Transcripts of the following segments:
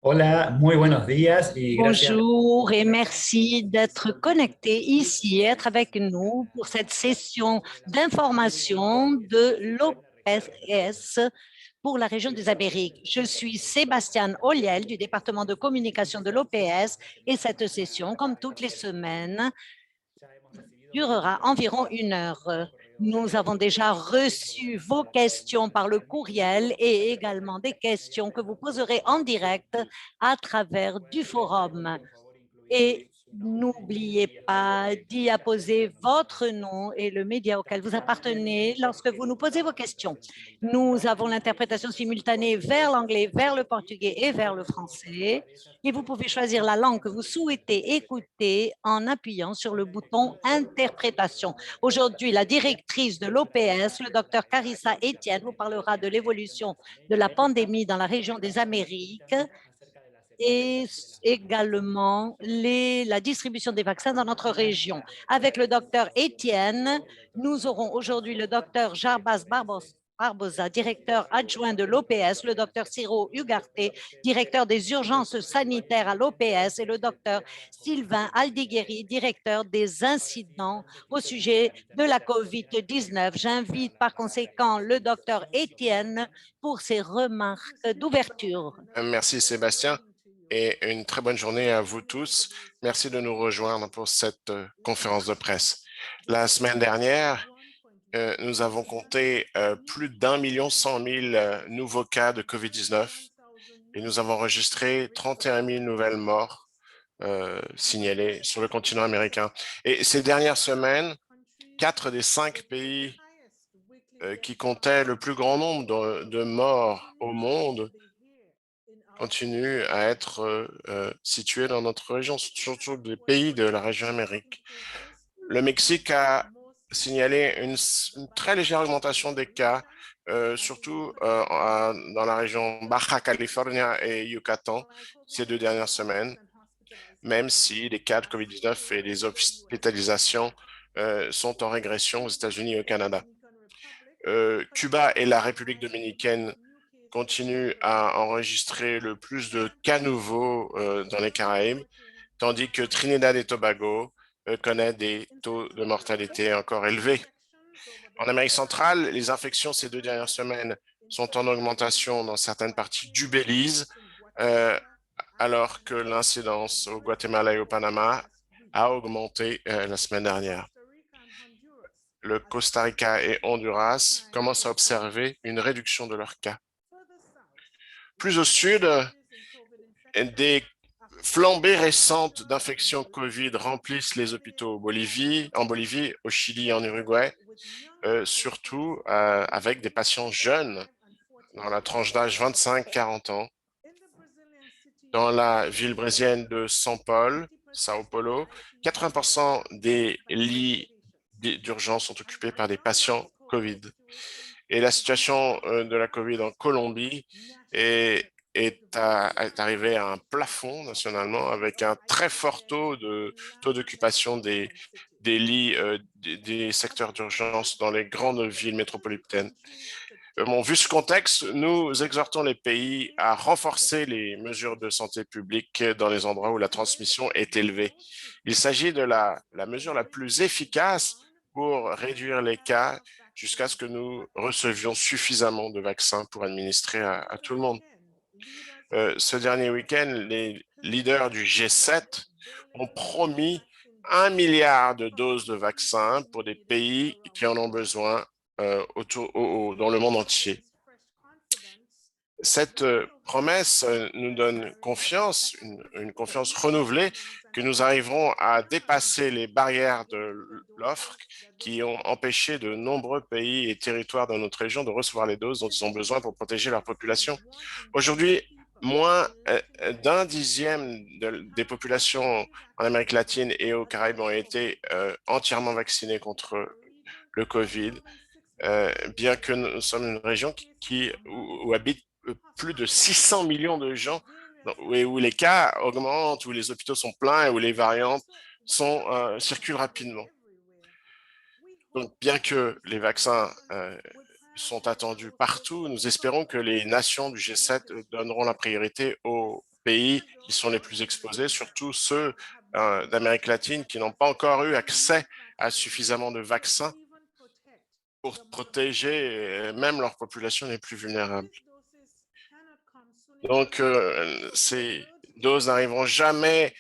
Hola, muy buenos días y gracias. Bonjour et merci d'être connecté ici, être avec nous pour cette session d'information de l'OPS pour la région des Amériques. Je suis Sébastien Oliel du département de communication de l'OPS et cette session, comme toutes les semaines, durera environ 1 heure. Nous avons déjà reçu vos questions par le courriel et également des questions que vous poserez en direct à travers du forum. Et n'oubliez pas d'y apposer votre nom et le média auquel vous appartenez lorsque vous nous posez vos questions. Nous avons l'interprétation simultanée vers l'anglais, vers le portugais et vers le français. Et vous pouvez choisir la langue que vous souhaitez écouter en appuyant sur le bouton Interprétation. Aujourd'hui, la directrice de l'OPS, le docteur Carissa Etienne, vous parlera de l'évolution de la pandémie dans la région des Amériques et également la distribution des vaccins dans notre région. Avec le docteur Etienne, nous aurons aujourd'hui le docteur Jarbas Barbosa, directeur adjoint de l'OPS, le docteur Ciro Ugarte, directeur des urgences sanitaires à l'OPS, et le docteur Sylvain Aldigueri, directeur des incidents au sujet de la COVID-19. J'invite par conséquent le docteur Etienne pour ses remarques d'ouverture. Merci Sébastien et une très bonne journée à vous tous. Merci de nous rejoindre pour cette conférence de presse. La semaine dernière, nous avons compté plus d'1,1 million nouveaux cas de COVID-19 et nous avons enregistré 31 000 nouvelles morts signalées sur le continent américain. Et ces dernières semaines, 4 des 5 pays qui comptaient le plus grand nombre de morts au monde continue à être situé dans notre région, surtout des pays de la région Amérique. Le Mexique a signalé une très légère augmentation des cas, surtout dans la région Baja California et Yucatan ces 2 dernières semaines, même si les cas de COVID-19 et les hospitalisations sont en régression aux États-Unis et au Canada. Cuba et la République dominicaine continue à enregistrer le plus de cas nouveaux dans les Caraïbes, tandis que Trinidad et Tobago connaît des taux de mortalité encore élevés. En Amérique centrale, les infections ces 2 dernières semaines sont en augmentation dans certaines parties du Belize, alors que l'incidence au Guatemala et au Panama a augmenté la semaine dernière. Le Costa Rica et Honduras commencent à observer une réduction de leurs cas. Plus au sud, des flambées récentes d'infections COVID remplissent les hôpitaux en Bolivie, au Chili et en Uruguay, surtout avec des patients jeunes dans la tranche d'âge 25-40 ans. Dans la ville brésilienne de Sao Paulo, 80% des lits d'urgence sont occupés par des patients COVID. Et la situation de la COVID en Colombie est arrivée à un plafond nationalement avec un très fort taux d'occupation des lits des secteurs d'urgence dans les grandes villes métropolitaines. Vu ce contexte, nous exhortons les pays à renforcer les mesures de santé publique dans les endroits où la transmission est élevée. Il s'agit de la mesure la plus efficace pour réduire les cas jusqu'à ce que nous recevions suffisamment de vaccins pour administrer à tout le monde. Ce dernier week-end, les leaders du G7 ont promis 1 milliard de doses de vaccins pour des pays qui en ont besoin dans le monde entier. Cette promesse nous donne confiance, une confiance renouvelée que nous arriverons à dépasser les barrières de l'offre qui ont empêché de nombreux pays et territoires dans notre région de recevoir les doses dont ils ont besoin pour protéger leur population. Aujourd'hui, moins d'un dixième des populations en Amérique latine et aux Caraïbes ont été entièrement vaccinées contre le COVID, bien que nous sommes une région où habitent plus de 600 millions de gens, où les cas augmentent, où les hôpitaux sont pleins et où les variantes circulent rapidement. Donc, bien que les vaccins sont attendus partout, nous espérons que les nations du G7 donneront la priorité aux pays qui sont les plus exposés, surtout ceux d'Amérique latine qui n'ont pas encore eu accès à suffisamment de vaccins pour protéger même leur population les plus vulnérables. Donc, ces doses n'arriveront jamais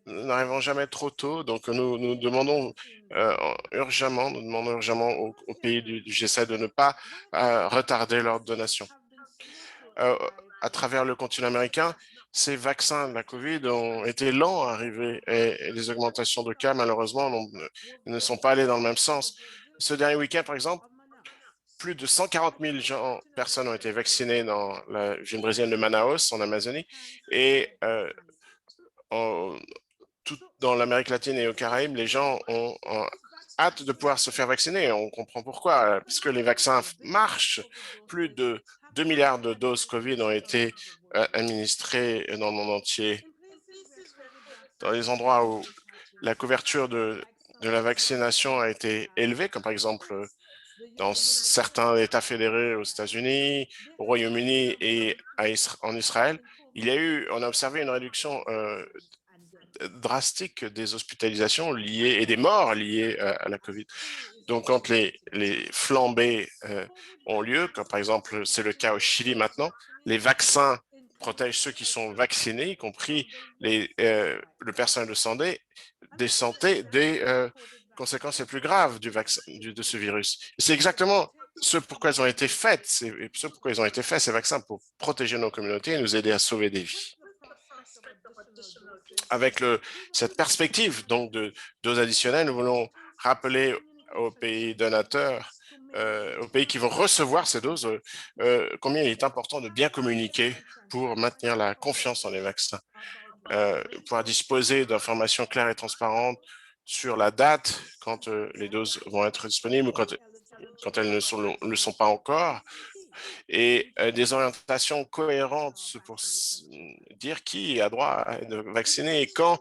n'arriveront jamais trop tôt. Donc, nous demandons urgemment, au pays du G7 de ne pas retarder leur donation. À travers le continent américain, ces vaccins de la COVID ont été lents à arriver et les augmentations de cas, malheureusement, ne sont pas allées dans le même sens. Ce dernier week-end, par exemple, plus de 140 000 personnes ont été vaccinées dans la ville brésilienne de Manaus, en Amazonie, et dans l'Amérique latine et aux Caraïbes, les gens ont hâte de pouvoir se faire vacciner. On comprend pourquoi, parce que les vaccins marchent. Plus de 2 milliards de doses COVID ont été administrées dans le monde entier. Dans les endroits où la couverture de la vaccination a été élevée, comme par exemple dans certains États fédérés aux États-Unis, au Royaume-Uni et en Israël, on a observé une réduction drastique des hospitalisations liées et des morts liées à la COVID. Donc, quand les flambées ont lieu, comme par exemple c'est le cas au Chili maintenant, les vaccins protègent ceux qui sont vaccinés, y compris le personnel de santé des conséquences les plus graves de ce virus. C'est exactement ce pourquoi ils ont été faits, ces vaccins, pour protéger nos communautés et nous aider à sauver des vies. Avec cette perspective donc de doses additionnelles, nous voulons rappeler aux pays donateurs, aux pays qui vont recevoir ces doses, combien il est important de bien communiquer pour maintenir la confiance en les vaccins, pouvoir disposer d'informations claires et transparentes sur la date quand les doses vont être disponibles ou quand elles ne le sont pas encore, et des orientations cohérentes pour dire qui a droit à être vacciné et quand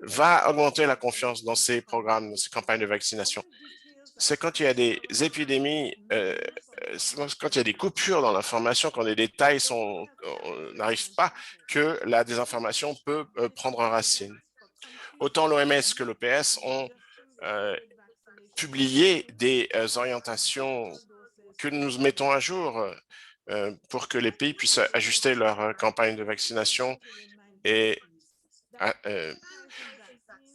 va augmenter la confiance dans ces programmes, dans ces campagnes de vaccination. C'est quand il y a des épidémies, quand il y a des coupures dans l'information, quand les détails n'arrivent pas, que la désinformation peut prendre racine. Autant l'OMS que l'OPS ont publié des orientations que nous mettons à jour pour que les pays puissent ajuster leur campagne de vaccination. Et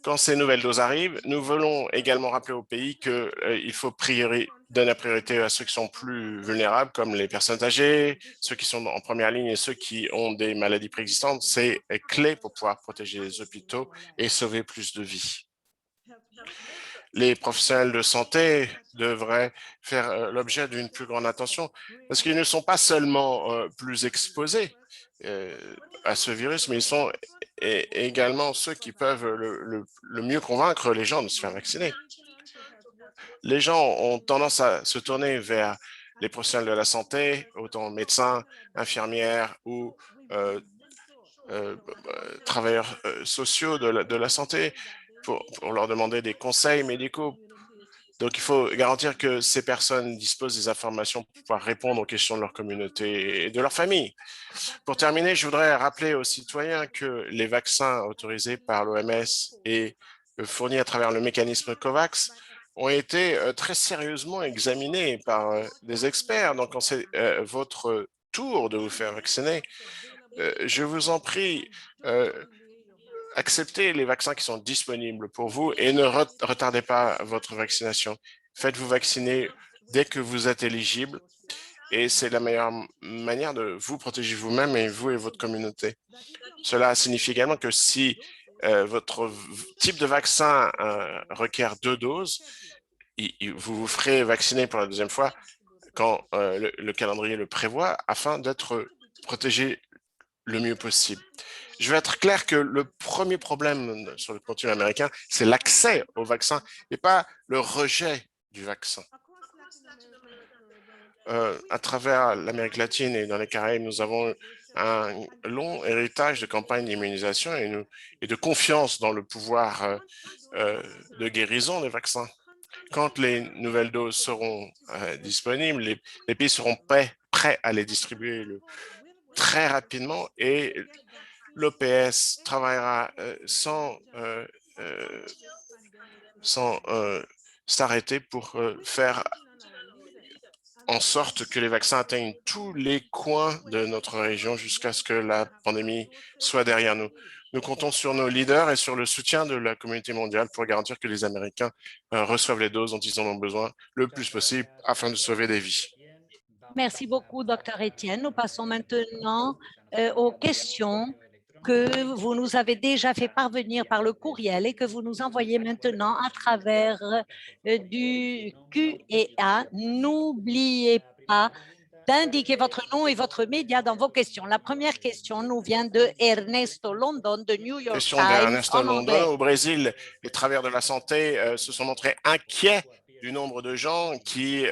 quand ces nouvelles doses arrivent, nous voulons également rappeler aux pays qu'il faut donner la priorité à ceux qui sont plus vulnérables, comme les personnes âgées, ceux qui sont en première ligne et ceux qui ont des maladies préexistantes. C'est clé pour pouvoir protéger les hôpitaux et sauver plus de vies. Les professionnels de santé devraient faire l'objet d'une plus grande attention parce qu'ils ne sont pas seulement plus exposés à ce virus, mais ils sont également ceux qui peuvent le mieux convaincre les gens de se faire vacciner. Les gens ont tendance à se tourner vers les professionnels de la santé, autant médecins, infirmières ou travailleurs sociaux de la santé, pour leur demander des conseils médicaux. Donc, il faut garantir que ces personnes disposent des informations pour pouvoir répondre aux questions de leur communauté et de leur famille. Pour terminer, je voudrais rappeler aux citoyens que les vaccins autorisés par l'OMS et fournis à travers le mécanisme COVAX ont été très sérieusement examinés par des experts. Donc, quand c'est votre tour de vous faire vacciner, je vous en prie, acceptez les vaccins qui sont disponibles pour vous et ne retardez pas votre vaccination. Faites-vous vacciner dès que vous êtes éligible et c'est la meilleure manière de vous protéger vous-même et vous et votre communauté. Cela signifie également que si votre type de vaccin requiert 2 doses, vous vous ferez vacciner pour la deuxième fois quand le calendrier le prévoit afin d'être protégé le mieux possible. Je vais être clair que le premier problème sur le continent américain, c'est l'accès au vaccin et pas le rejet du vaccin. À travers l'Amérique latine et dans les Caraïbes, nous avons un long héritage de campagnes d'immunisation et de confiance dans le pouvoir de guérison des vaccins. Quand les nouvelles doses seront disponibles, les pays seront prêts à les distribuer très rapidement et l'OPS travaillera sans s'arrêter pour faire en sorte que les vaccins atteignent tous les coins de notre région jusqu'à ce que la pandémie soit derrière nous. Nous comptons sur nos leaders et sur le soutien de la communauté mondiale pour garantir que les Américains reçoivent les doses dont ils en ont besoin le plus possible afin de sauver des vies. Merci beaucoup, Dr. Etienne. Nous passons maintenant aux questions que vous nous avez déjà fait parvenir par le courriel et que vous nous envoyez maintenant à travers du Q&A. N'oubliez pas d'indiquer votre nom et votre média dans vos questions. La première question nous vient de Ernesto London de New York Question Times d'Ernesto en anglais. London. Au Brésil, les travailleurs de la santé se sont montrés inquiets du nombre de gens qui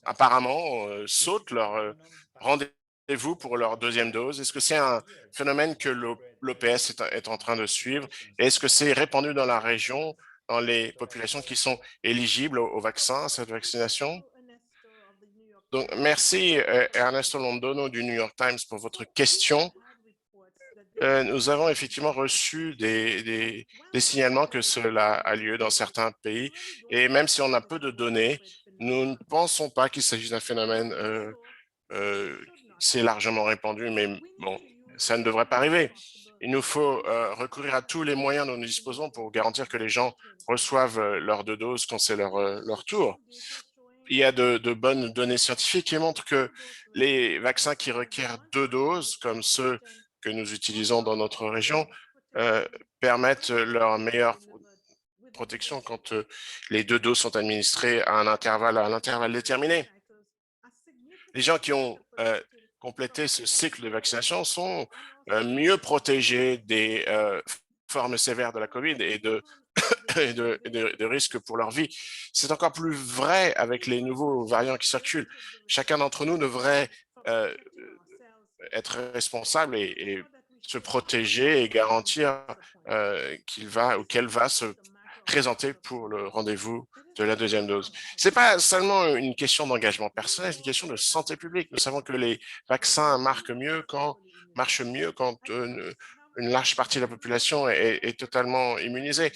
apparemment sautent leur rendez-vous pour leur deuxième dose. Est-ce que c'est un phénomène que l'OPS est en train de suivre? Est-ce que c'est répandu dans la région, dans les populations qui sont éligibles au vaccin, à cette vaccination? Donc, merci Ernesto Londono du New York Times pour votre question. Nous avons effectivement reçu des signalements que cela a lieu dans certains pays et même si on a peu de données, nous ne pensons pas qu'il s'agisse d'un phénomène c'est largement répandu, mais bon, ça ne devrait pas arriver. Il nous faut recourir à tous les moyens dont nous disposons pour garantir que les gens reçoivent leurs deux doses quand c'est leur tour. Il y a de bonnes données scientifiques qui montrent que les vaccins qui requièrent deux doses, comme ceux que nous utilisons dans notre région, permettent leur meilleure protection quand les deux doses sont administrées à un intervalle déterminé. Les gens qui ont complété ce cycle de vaccination sont mieux protégés des formes sévères de la COVID et de risques pour leur vie. C'est encore plus vrai avec les nouveaux variants qui circulent. Chacun d'entre nous devrait être responsable et se protéger et garantir qu'il va ou qu'elle va se présenter pour le rendez-vous de la deuxième dose. C'est pas seulement une question d'engagement personnel, c'est une question de santé publique. Nous savons que les vaccins marchent mieux quand une large partie de la population est totalement immunisée.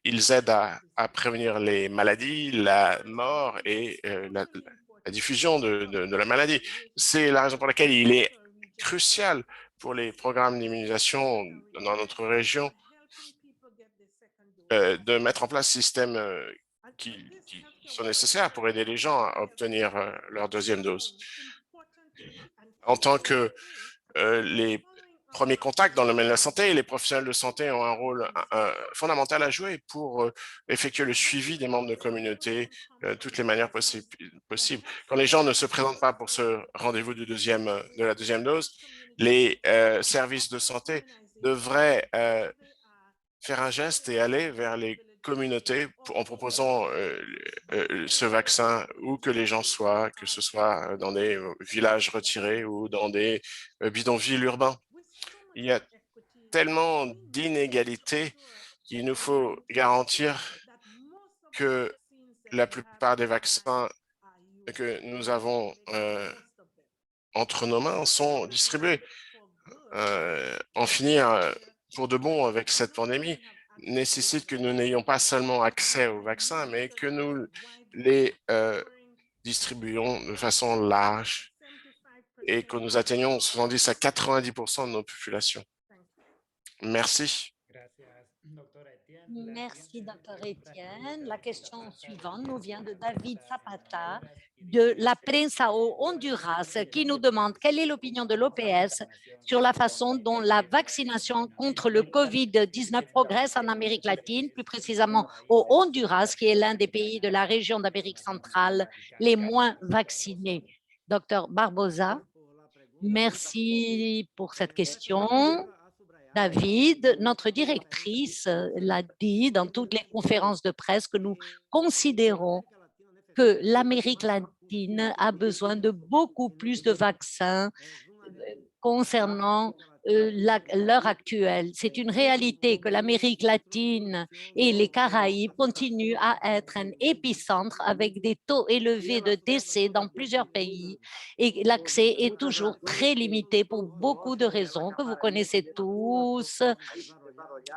Ils aident à prévenir les maladies, la mort et la diffusion de la maladie. C'est la raison pour laquelle il est crucial pour les programmes d'immunisation dans notre région de mettre en place systèmes qui sont nécessaires pour aider les gens à obtenir leur deuxième dose. En tant que les premiers contacts dans le domaine de la santé, les professionnels de santé ont un rôle fondamental à jouer pour effectuer le suivi des membres de communauté de toutes les manières possibles. Quand les gens ne se présentent pas pour ce rendez-vous de la deuxième dose, les services de santé devraient faire un geste et aller vers les communautés en proposant ce vaccin où que les gens soient, que ce soit dans des villages retirés ou dans des bidonvilles urbains. Il y a tellement d'inégalités qu'il nous faut garantir que la plupart des vaccins que nous avons entre nos mains sont distribués. En finir pour de bon avec cette pandémie nécessite que nous n'ayons pas seulement accès aux vaccins, mais que nous les distribuions de façon large et que nous atteignions 70 à 90% de nos populations. Merci. Merci, Dr. Etienne. La question suivante nous vient de David Zapata de La Prensa au Honduras qui nous demande quelle est l'opinion de l'OPS sur la façon dont la vaccination contre le COVID-19 progresse en Amérique latine, plus précisément au Honduras, qui est l'un des pays de la région d'Amérique centrale les moins vaccinés. Dr. Barbosa, merci pour cette question. David, notre directrice l'a dit dans toutes les conférences de presse que nous considérons que l'Amérique latine a besoin de beaucoup plus de vaccins concernant l'heure actuelle. C'est une réalité que l'Amérique latine et les Caraïbes continuent à être un épicentre avec des taux élevés de décès dans plusieurs pays et l'accès est toujours très limité pour beaucoup de raisons que vous connaissez tous.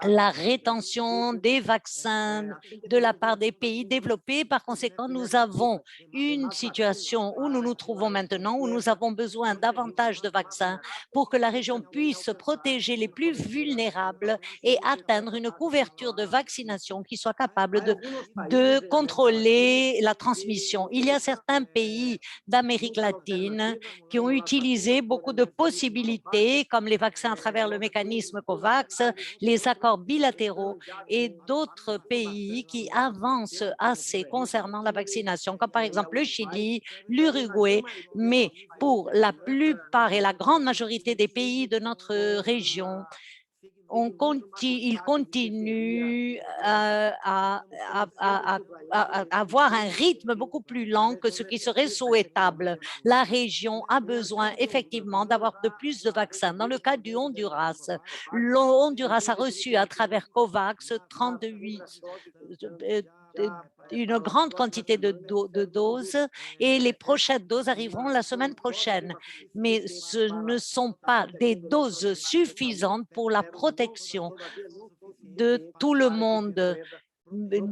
La rétention des vaccins de la part des pays développés. Par conséquent, nous avons une situation où nous nous trouvons maintenant, où nous avons besoin davantage de vaccins pour que la région puisse protéger les plus vulnérables et atteindre une couverture de vaccination qui soit capable de contrôler la transmission. Il y a certains pays d'Amérique latine qui ont utilisé beaucoup de possibilités, comme les vaccins à travers le mécanisme COVAX, les accords bilatéraux et d'autres pays qui avancent assez concernant la vaccination, comme par exemple le Chili, l'Uruguay, mais pour la plupart et la grande majorité des pays de notre région, il continue à avoir un rythme beaucoup plus lent que ce qui serait souhaitable. La région a besoin effectivement d'avoir de plus de vaccins. Dans le cas du Honduras, le Honduras a reçu à travers COVAX 38 une grande quantité de doses et les prochaines doses arriveront la semaine prochaine. Mais ce ne sont pas des doses suffisantes pour la protection de tout le monde,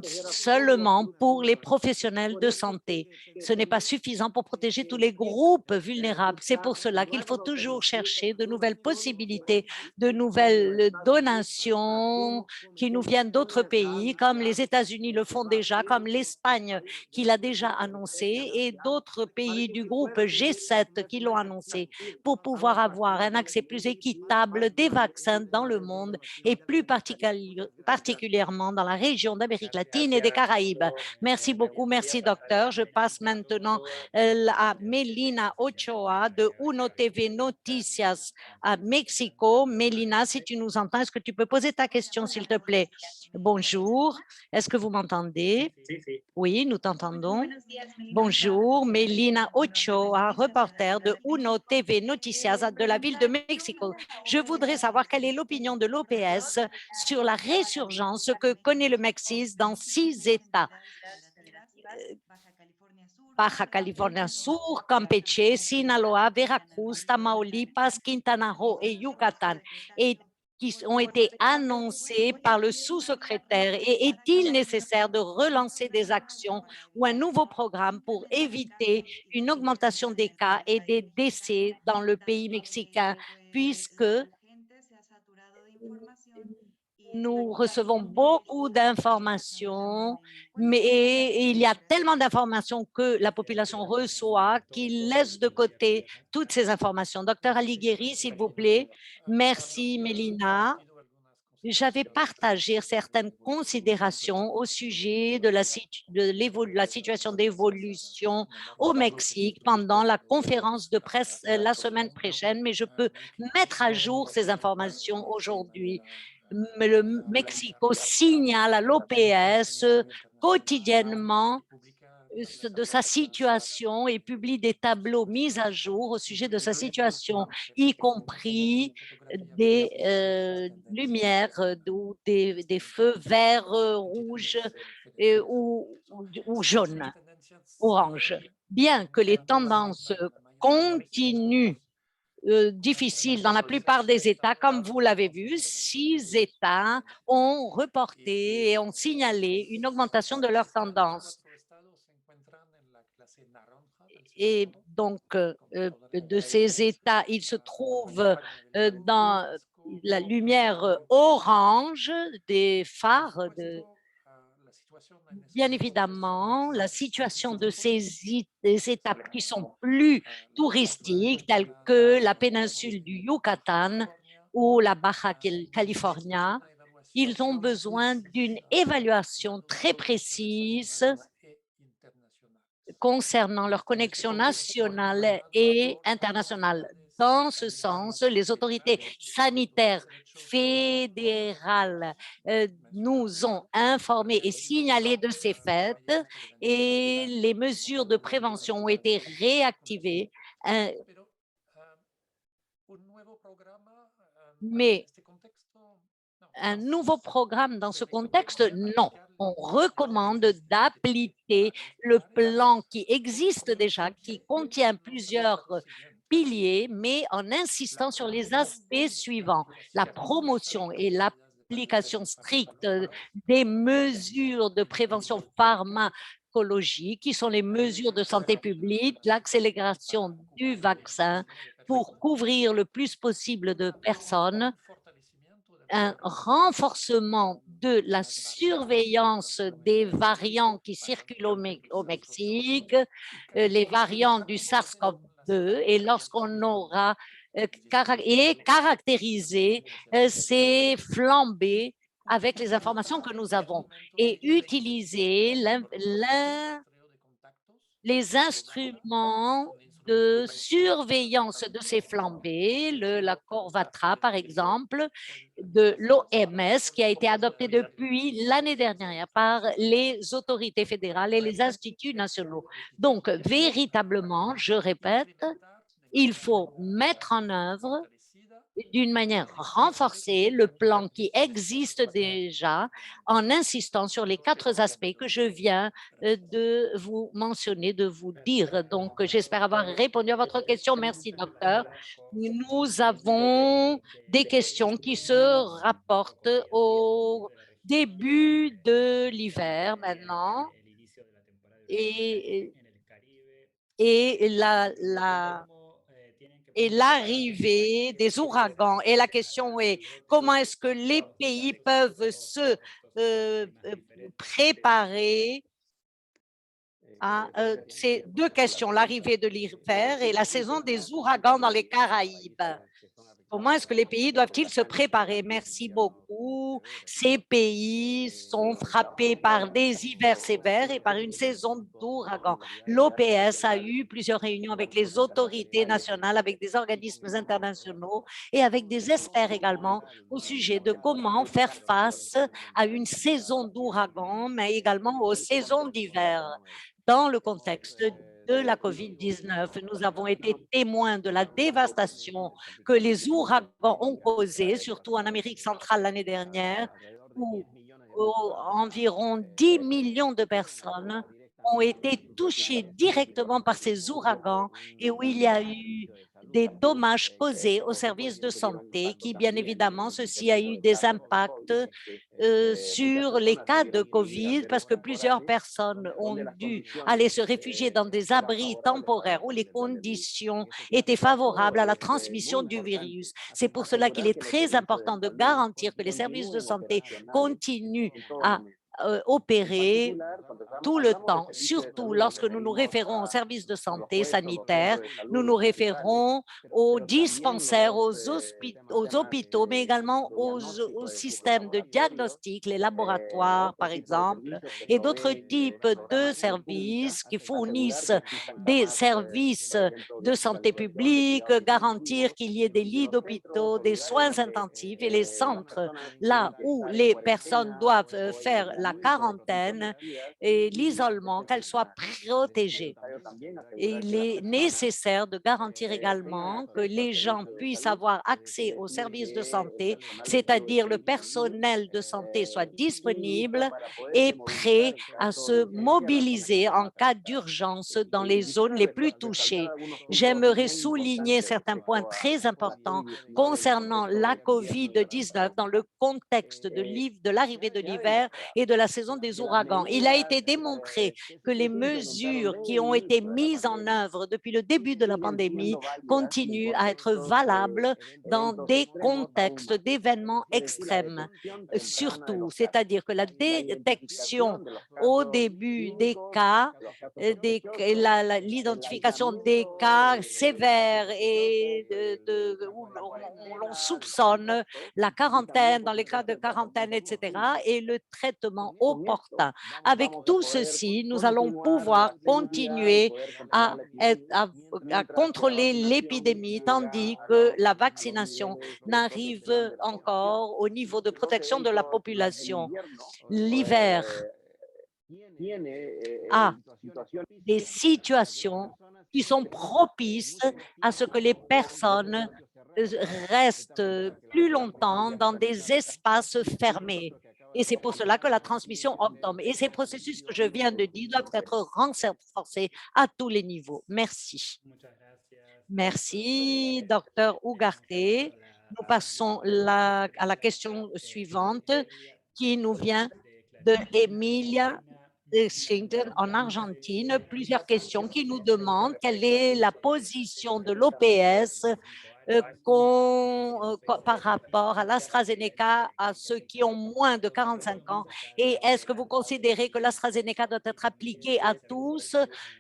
seulement pour les professionnels de santé. Ce n'est pas suffisant pour protéger tous les groupes vulnérables. C'est pour cela qu'il faut toujours chercher de nouvelles possibilités, de nouvelles donations qui nous viennent d'autres pays, comme les États-Unis le font déjà, comme l'Espagne qui l'a déjà annoncé, et d'autres pays du groupe G7 qui l'ont annoncé, pour pouvoir avoir un accès plus équitable des vaccins dans le monde et plus particulièrement dans la région d'Amérique latine et des Caraïbes. Merci beaucoup, merci docteur. Je passe maintenant à Melina Ochoa de Uno TV Noticias à Mexico. Melina, si tu nous entends, est-ce que tu peux poser ta question, s'il te plaît? Bonjour, est-ce que vous m'entendez? Oui, nous t'entendons. Bonjour, Melina Ochoa, reporter de Uno TV Noticias de la ville de Mexico. Je voudrais savoir quelle est l'opinion de l'OPS sur la résurgence que connaît le Mexique dans 6 États. Baja California Sur, Campeche, Sinaloa, Veracruz, Tamaulipas, Quintana Roo et Yucatan, et qui ont été annoncés par le sous-secrétaire. Et est-il nécessaire de relancer des actions ou un nouveau programme pour éviter une augmentation des cas et des décès dans le pays mexicain, puisque nous recevons beaucoup d'informations, mais il y a tellement d'informations que la population reçoit qu'il laisse de côté toutes ces informations. Docteur Alighieri, s'il vous plaît. Merci, Mélina. J'avais partagé certaines considérations au sujet de la situation d'évolution au Mexique pendant la conférence de presse la semaine prochaine, mais je peux mettre à jour ces informations aujourd'hui. Le Mexico signale à l'OPS quotidiennement de sa situation et publie des tableaux mis à jour au sujet de sa situation, y compris des lumières, des feux verts, rouges ou jaunes, orange. Bien que les tendances continuent difficiles dans la plupart des États, comme vous l'avez vu, 6 États ont reporté et ont signalé une augmentation de leur tendance. Et donc, de ces États, ils se trouvent dans la lumière orange des phares. Bien évidemment, la situation de ces États qui sont plus touristiques, tels que la péninsule du Yucatan ou la Baja California, ils ont besoin d'une évaluation très précise concernant leurs connexions nationales et internationales. Dans ce sens, les autorités sanitaires fédérales nous ont informés et signalé de ces faits et les mesures de prévention ont été réactivées. Mais un nouveau programme dans ce contexte, non. On recommande d'appliquer le plan qui existe déjà, qui contient plusieurs piliers, mais en insistant sur les aspects suivants: la promotion et l'application stricte des mesures de prévention pharmacologique, qui sont les mesures de santé publique, l'accélération du vaccin pour couvrir le plus possible de personnes, un renforcement de la surveillance des variants qui circulent au Mexique, les variants du SARS-CoV-2, et lorsqu'on aura caractérisé ces flambées avec les informations que nous avons, et utiliser les instruments de surveillance de ces flambées, la Corvatra, par exemple, de l'OMS, qui a été adopté depuis l'année dernière par les autorités fédérales et les instituts nationaux. Donc, véritablement, je répète, il faut mettre en œuvre d'une manière renforcée le plan qui existe déjà, en insistant sur les 4 aspects que je viens de vous mentionner, de vous dire. Donc, j'espère avoir répondu à votre question. Merci, docteur. Nous avons des questions qui se rapportent au début de l'hiver maintenant, et, et l'arrivée des ouragans. Et la question est, comment est-ce que les pays peuvent se préparer à ces 2 questions, l'arrivée de l'hiver et la saison des ouragans dans les Caraïbes? Comment est-ce que les pays doivent-ils se préparer? Merci beaucoup. Ces pays sont frappés par des hivers sévères et par une saison d'ouragans. L'OPS a eu plusieurs réunions avec les autorités nationales, avec des organismes internationaux et avec des experts également au sujet de comment faire face à une saison d'ouragans, mais également aux saisons d'hiver. Dans le contexte de la COVID-19, nous avons été témoins de la dévastation que les ouragans ont causée, surtout en Amérique centrale l'année dernière, où environ 10 millions de personnes ont été touchées directement par ces ouragans et où il y a eu des dommages causés aux services de santé, qui, bien évidemment, ceci a eu des impacts sur les cas de COVID, parce que plusieurs personnes ont dû aller se réfugier dans des abris temporaires où les conditions étaient favorables à la transmission du virus. C'est pour cela qu'il est très important de garantir que les services de santé continuent à opérer tout le temps, surtout lorsque nous nous référons aux services de santé sanitaire, nous nous référons aux dispensaires, aux hôpitaux, mais également aux systèmes de diagnostic, les laboratoires, par exemple, et d'autres types de services qui fournissent des services de santé publique, garantir qu'il y ait des lits d'hôpitaux, des soins intensifs et les centres là où les personnes doivent faire la quarantaine et l'isolement, qu'elles soient protégées. Et il est nécessaire de garantir également que les gens puissent avoir accès aux services de santé, c'est-à-dire le personnel de santé soit disponible et prêt à se mobiliser en cas d'urgence dans les zones les plus touchées. J'aimerais souligner certains points très importants concernant la COVID-19 dans le contexte de l'arrivée de l'hiver et de la saison des ouragans. Il a été démontré que les mesures qui ont été mises en œuvre depuis le début de la pandémie continuent à être valables dans des contextes d'événements extrêmes, surtout, c'est-à-dire que la détection au début des cas, l'identification des cas sévères et où l'on soupçonne la quarantaine, dans les cas de quarantaine, etc., et le traitement opportun. Avec tout ceci, nous allons pouvoir continuer à contrôler l'épidémie, tandis que la vaccination n'arrive encore au niveau de protection de la population. L'hiver a des situations qui sont propices à ce que les personnes restent plus longtemps dans des espaces fermés. Et c'est pour cela que la transmission optimale et ces processus que je viens de dire doivent être renforcés à tous les niveaux. Merci. Merci, docteur Ugarte. Nous passons à la question suivante qui nous vient de Emilia Washington en Argentine. Plusieurs questions qui nous demandent quelle est la position de l'OPS par rapport à l'AstraZeneca, à ceux qui ont moins de 45 ans, et est-ce que vous considérez que l'AstraZeneca doit être appliqué à tous,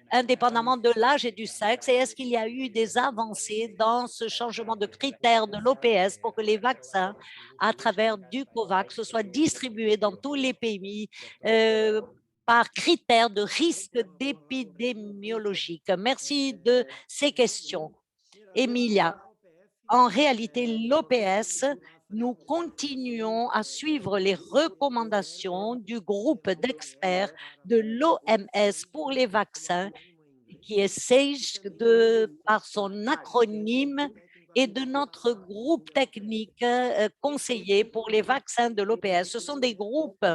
indépendamment de l'âge et du sexe, et est-ce qu'il y a eu des avancées dans ce changement de critères de l'OPS pour que les vaccins, à travers du COVAX, soient distribués dans tous les pays par critères de risque d'épidémiologique? Merci de ces questions. Emilia, en réalité, l'OPS, nous continuons à suivre les recommandations du groupe d'experts de l'OMS pour les vaccins, qui est SAGE par son acronyme, et de notre groupe technique conseiller pour les vaccins de l'OPS. Ce sont des groupes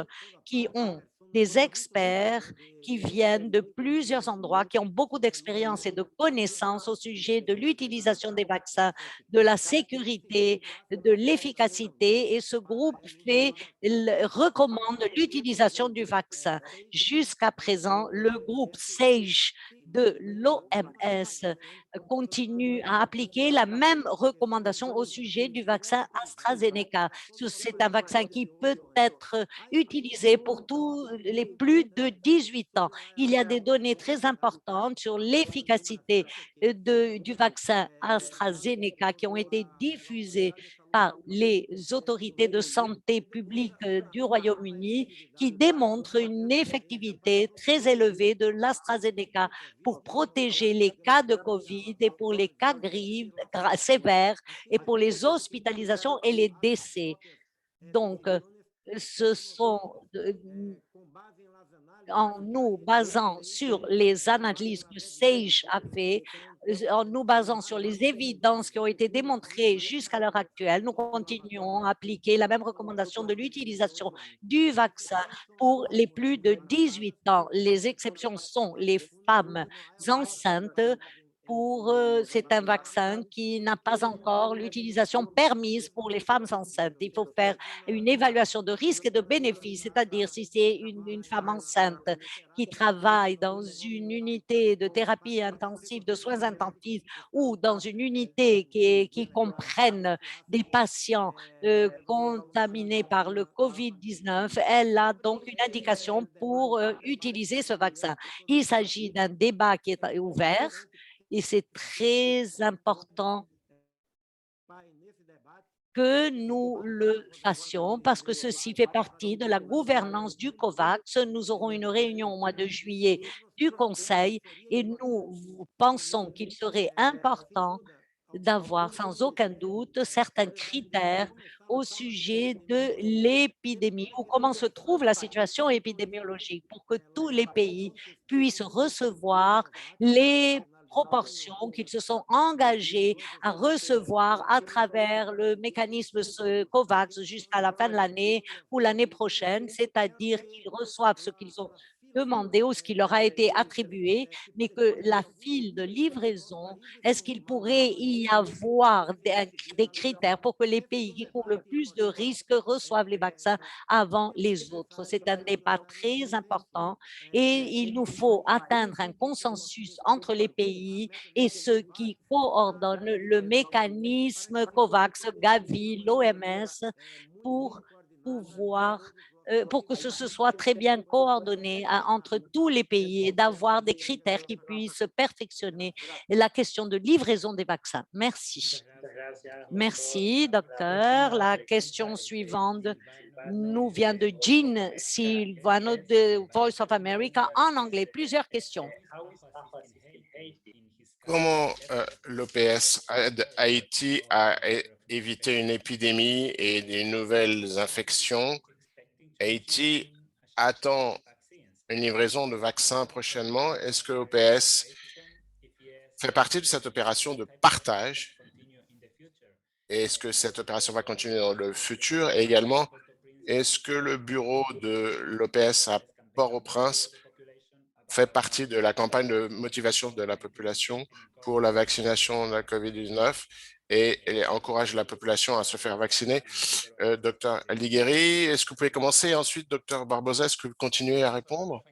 qui ont des experts qui viennent de plusieurs endroits, qui ont beaucoup d'expérience et de connaissances au sujet de l'utilisation des vaccins, de la sécurité, de l'efficacité, et ce groupe recommande l'utilisation du vaccin. Jusqu'à présent, le groupe SAGE de l'OMS continue à appliquer la même recommandation au sujet du vaccin AstraZeneca. C'est un vaccin qui peut être utilisé pour tous les plus de 18 ans. Il y a des données très importantes sur l'efficacité du vaccin AstraZeneca qui ont été diffusées par les autorités de santé publique du Royaume-Uni, qui démontrent une effectivité très élevée de l'AstraZeneca pour protéger les cas de COVID et pour les cas sévères et pour les hospitalisations et les décès. Donc, ce sont en nous basant sur les analyses que SAGE a fait, en nous basant sur les évidences qui ont été démontrées jusqu'à l'heure actuelle, nous continuons à appliquer la même recommandation de l'utilisation du vaccin pour les plus de 18 ans. Les exceptions sont les femmes enceintes. C'est un vaccin qui n'a pas encore l'utilisation permise pour les femmes enceintes. Il faut faire une évaluation de risque et de bénéfice, c'est-à-dire si c'est une femme enceinte qui travaille dans une unité de thérapie intensive, de soins intensifs, ou dans une unité qui comprenne des patients contaminés par le COVID-19, elle a donc une indication pour utiliser ce vaccin. Il s'agit d'un débat qui est ouvert et c'est très important que nous le fassions parce que ceci fait partie de la gouvernance du COVAX. Nous aurons une réunion au mois de juillet du Conseil et nous pensons qu'il serait important d'avoir sans aucun doute certains critères au sujet de l'épidémie ou comment se trouve la situation épidémiologique pour que tous les pays puissent recevoir les proportions qu'ils se sont engagés à recevoir à travers le mécanisme COVAX jusqu'à la fin de l'année ou l'année prochaine, c'est-à-dire qu'ils reçoivent ce qu'ils ont demandé ou ce qui leur a été attribué, mais que la file de livraison, est-ce qu'il pourrait y avoir des critères pour que les pays qui courent le plus de risques reçoivent les vaccins avant les autres? C'est un débat très important et il nous faut atteindre un consensus entre les pays et ceux qui coordonnent le mécanisme COVAX, Gavi, l'OMS pour pouvoir pour que ce soit très bien coordonné entre tous les pays et d'avoir des critères qui puissent perfectionner la question de livraison des vaccins. Merci. Merci, docteur. La question suivante nous vient de Jean Silvano de Voice of America en anglais. Plusieurs questions. Comment l'OPS aide Haïti à éviter une épidémie et des nouvelles infections? Haïti attend une livraison de vaccins prochainement. Est-ce que l'OPS fait partie de cette opération de partage Est-ce que cette opération va continuer dans le futur? Et également, est-ce que le bureau de l'OPS à Port-au-Prince fait partie de la campagne de motivation de la population pour la vaccination de la COVID-19 et encourage la population à se faire vacciner? Docteur Aldigueri, est-ce que vous pouvez commencer? Ensuite, docteur Barbosa, est-ce que vous continuez à répondre?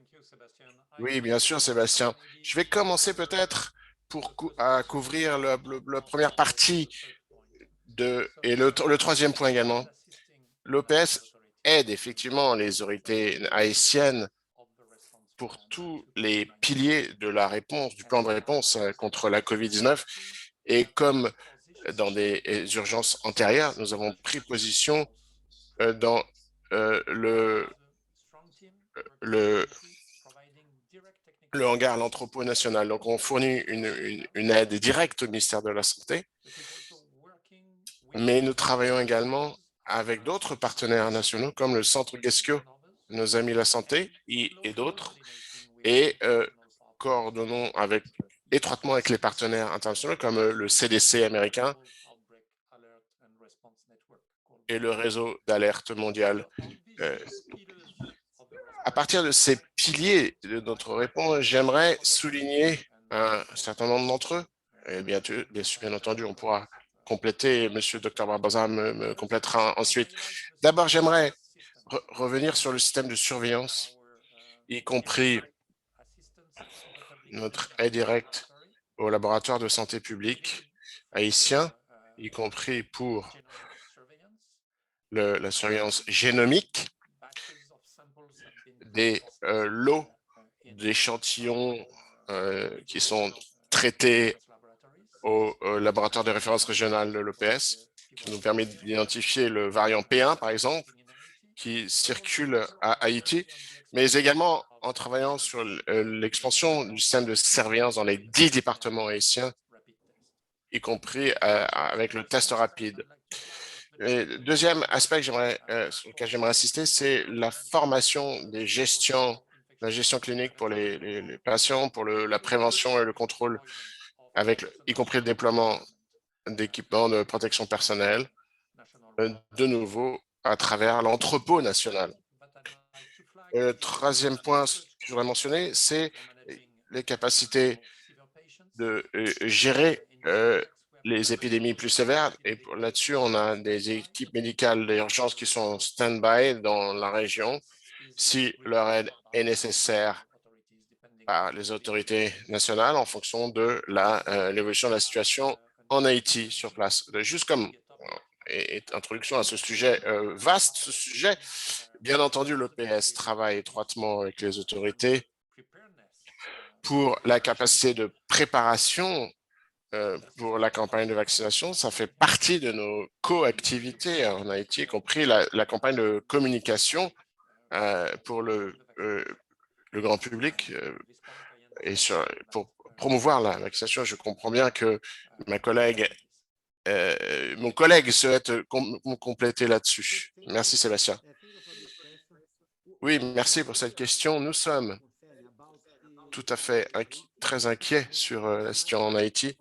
Oui, bien sûr, Sébastien. Je vais commencer peut-être à couvrir la première partie et le troisième point également. L'OPS aide effectivement les autorités haïtiennes pour tous les piliers de la réponse, du plan de réponse contre la COVID-19. Et comme dans des urgences antérieures, nous avons pris position dans le hangar, l'entrepôt national. Donc, on fournit une aide directe au ministère de la Santé, mais nous travaillons également avec d'autres partenaires nationaux comme le Centre Gesquio, nos amis la santé et d'autres, et coordonnons étroitement avec les partenaires internationaux comme le CDC américain et le réseau d'alerte mondial. À partir de ces piliers de notre réponse, j'aimerais souligner un certain nombre d'entre eux. Et bien entendu, on pourra compléter, Monsieur Dr Barbosa me complétera ensuite. D'abord, j'aimerais revenir sur le système de surveillance, y compris notre aide directe au laboratoire de santé publique haïtien, y compris pour la surveillance génomique des lots d'échantillons qui sont traités au laboratoire de référence régional de l'OPS, qui nous permet d'identifier le variant P1, par exemple, qui circule à Haïti, mais également en travaillant sur l'expansion du système de surveillance dans les 10 départements haïtiens, y compris avec le test rapide. Et le deuxième aspect sur lequel j'aimerais insister, c'est la formation la gestion clinique pour les patients, pour la prévention et le contrôle, y compris le déploiement d'équipements de protection personnelle, de nouveau à travers l'entrepôt national. Le troisième point que je voudrais mentionner, c'est les capacités de gérer les épidémies plus sévères. Et là-dessus, on a des équipes médicales d'urgence qui sont en stand-by dans la région si leur aide est nécessaire par les autorités nationales en fonction de l'évolution de la situation en Haïti sur place. Juste comme introduction à ce sujet vaste, ce sujet, bien entendu, l'OPS travaille étroitement avec les autorités pour la capacité de préparation pour la campagne de vaccination. Ça fait partie de nos co-activités en Haïti, y compris la campagne de communication pour le grand public et pour promouvoir la vaccination. Je comprends bien que mon collègue souhaite me compléter là-dessus. Merci, Sébastien. Oui, merci pour cette question. Nous sommes tout à fait très inquiets sur la situation en Haïti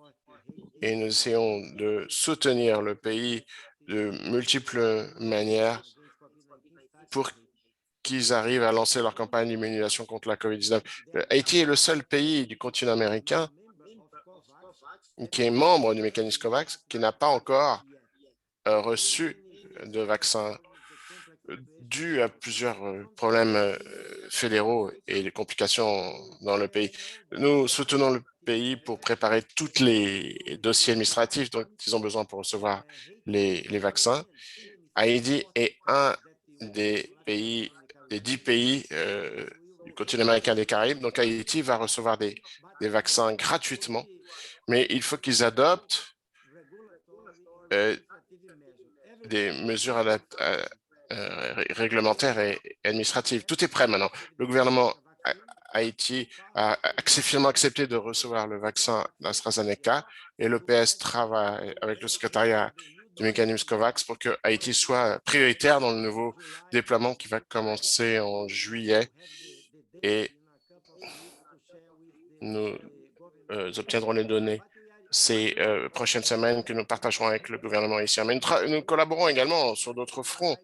et nous essayons de soutenir le pays de multiples manières pour qu'ils arrivent à lancer leur campagne d'immunisation contre la COVID-19. Haïti est le seul pays du continent américain qui est membre du mécanisme COVAX qui n'a pas encore reçu de vaccin dû à plusieurs problèmes fédéraux et des complications dans le pays. Nous soutenons le pays pour préparer tous les dossiers administratifs dont ils ont besoin pour recevoir les vaccins. Haïti est un des 10 pays du continent américain des Caraïbes. Donc, Haïti va recevoir des vaccins gratuitement, mais il faut qu'ils adoptent des mesures réglementaires et administratives. Tout est prêt maintenant. Le gouvernement Haïti a finalement accepté de recevoir le vaccin d'AstraZeneca et l'OPS travaille avec le secrétariat du mécanisme COVAX pour que Haïti soit prioritaire dans le nouveau déploiement qui va commencer en juillet et nous obtiendrons les données ces prochaines semaines que nous partagerons avec le gouvernement haïtien. Mais nous collaborons également sur d'autres fronts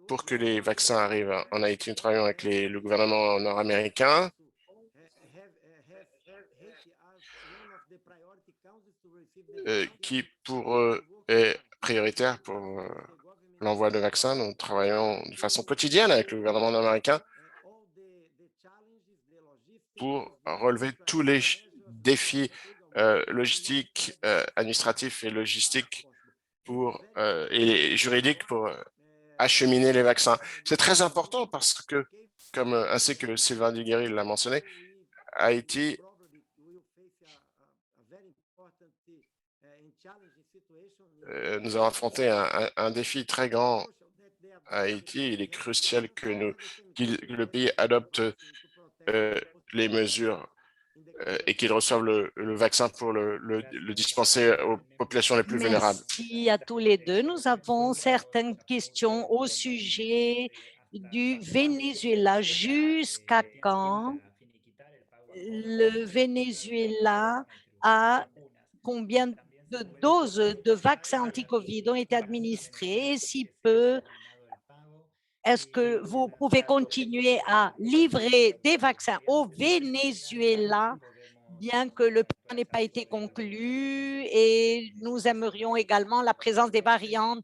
pour que les vaccins arrivent en Haïti. Nous travaillons avec le gouvernement nord-américain qui, pour eux, est prioritaire pour l'envoi de vaccins. Nous travaillons de façon quotidienne avec le gouvernement nord-américain pour relever tous les défis logistiques, administratifs et logistiques et juridiques pour acheminer les vaccins. C'est très important parce que, comme ainsi que Sylvain Duguerry l'a mentionné, Haïti nous avons affronté un défi très grand à Haïti. Il est crucial que le pays adopte les mesures et qu'il reçoive le vaccin pour le dispenser aux populations les plus vulnérables. Merci à tous les deux. Nous avons certaines questions au sujet du Venezuela. Jusqu'à quand le Venezuela a combien de doses de vaccins anti-Covid ont été administrées et si peu, est-ce que vous pouvez continuer à livrer des vaccins au Venezuela, bien que le plan n'ait pas été conclu et nous aimerions également la présence des variantes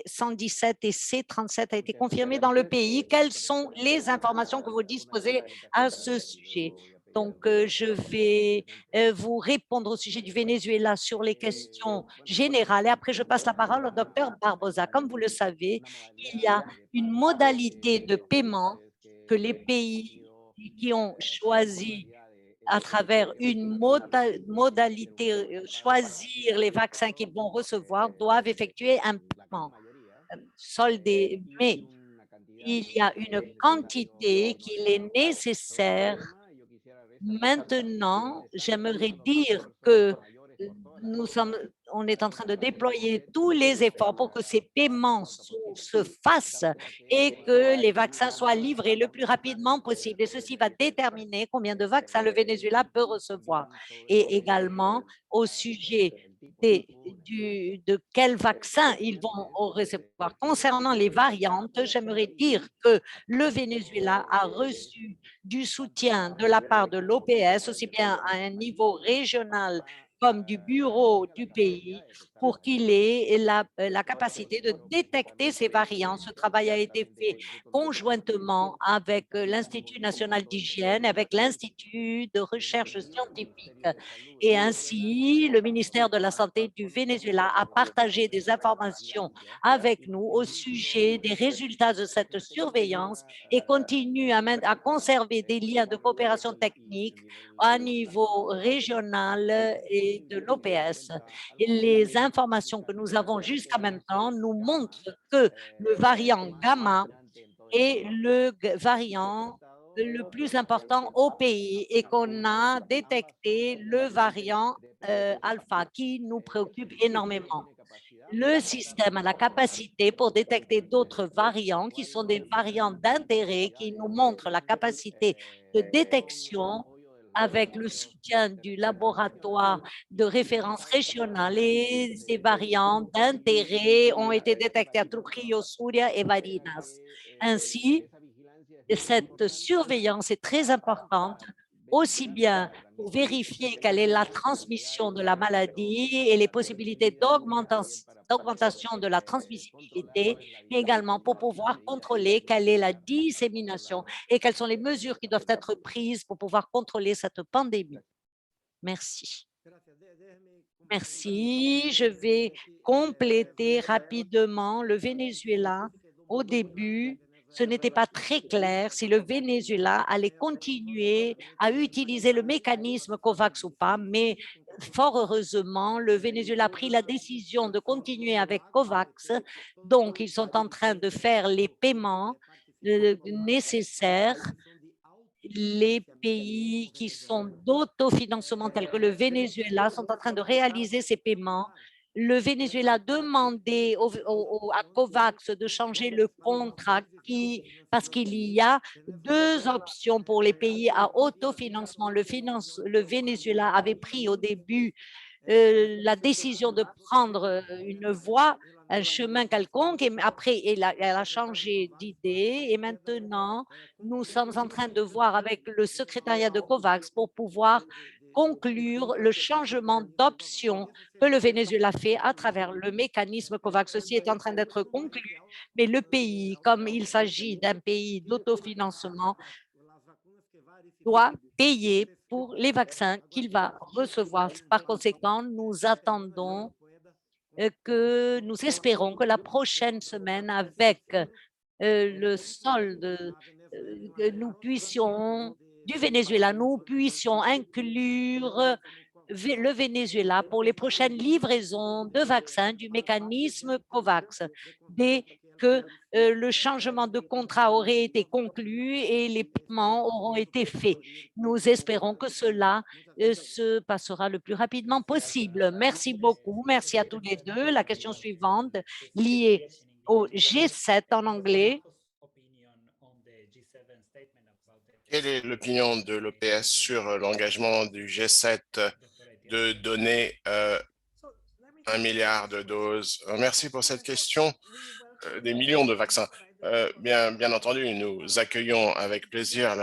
B117 et C37 a été confirmée dans le pays. Quelles sont les informations que vous disposez à ce sujet? Donc, je vais vous répondre au sujet du Venezuela sur les questions générales et après, je passe la parole au docteur Barbosa. Comme vous le savez, il y a une modalité de paiement que les pays qui ont choisi à travers une modalité, choisir les vaccins qu'ils vont recevoir, doivent effectuer un paiement soldé. Mais il y a une quantité qu'il est nécessaire. Maintenant, j'aimerais dire que on est en train de déployer tous les efforts pour que ces paiements se fassent et que les vaccins soient livrés le plus rapidement possible. Et ceci va déterminer combien de vaccins le Venezuela peut recevoir. Et également au sujet de quels vaccins ils vont recevoir. Concernant les variantes, j'aimerais dire que le Venezuela a reçu du soutien de la part de l'OPS, aussi bien à un niveau régional comme du bureau du pays, pour qu'il ait la capacité de détecter ces variants. Ce travail a été fait conjointement avec l'Institut national d'hygiène, avec l'Institut de recherche scientifique. Et ainsi, le ministère de la Santé du Venezuela a partagé des informations avec nous au sujet des résultats de cette surveillance et continue à conserver des liens de coopération technique à niveau régional et de l'OPS. Et les informations que nous avons jusqu'à maintenant nous montrent que le variant gamma est le variant le plus important au pays et qu'on a détecté le variant alpha qui nous préoccupe énormément. Le système a la capacité pour détecter d'autres variants qui sont des variants d'intérêt qui nous montrent la capacité de détection avec le soutien du laboratoire de référence régionale et ces variants d'intérêt ont été détectés à Trujillo, Suria et Barinas. Ainsi, cette surveillance est très importante, aussi bien pour vérifier quelle est la transmission de la maladie et les possibilités d'augmentation de la transmissibilité, mais également pour pouvoir contrôler quelle est la dissémination et quelles sont les mesures qui doivent être prises pour pouvoir contrôler cette pandémie. Merci. Merci. Je vais compléter rapidement le Venezuela. Au début, ce n'était pas très clair si le Venezuela allait continuer à utiliser le mécanisme COVAX ou pas, mais fort heureusement, le Venezuela a pris la décision de continuer avec COVAX. Donc, ils sont en train de faire les paiements nécessaires. Les pays qui sont d'autofinancement tels que le Venezuela sont en train de réaliser ces paiements le Venezuela demandait à COVAX de changer le contrat parce qu'il y a deux options pour les pays à autofinancement. Le Venezuela avait pris au début la décision de prendre une voie, un chemin quelconque, et après, elle a changé d'idée. Et maintenant, nous sommes en train de voir avec le secrétariat de COVAX pour pouvoir conclure le changement d'option que le Venezuela fait à travers le mécanisme COVAX. Ceci est en train d'être conclu, mais le pays, comme il s'agit d'un pays d'autofinancement, doit payer pour les vaccins qu'il va recevoir. Par conséquent, nous attendons nous espérons que la prochaine semaine, avec le solde, que nous puissions, du Venezuela, nous puissions inclure le Venezuela pour les prochaines livraisons de vaccins du mécanisme COVAX. Dès que le changement de contrat aurait été conclu et les paiements auront été faits. Nous espérons que cela se passera le plus rapidement possible. Merci beaucoup. Merci à tous les deux. La question suivante, liée au G7 en anglais. Quelle est l'opinion de l'OPS sur l'engagement du G7 de donner 1 milliard de doses? Merci pour cette question. Des millions de vaccins. Bien entendu, nous accueillons avec plaisir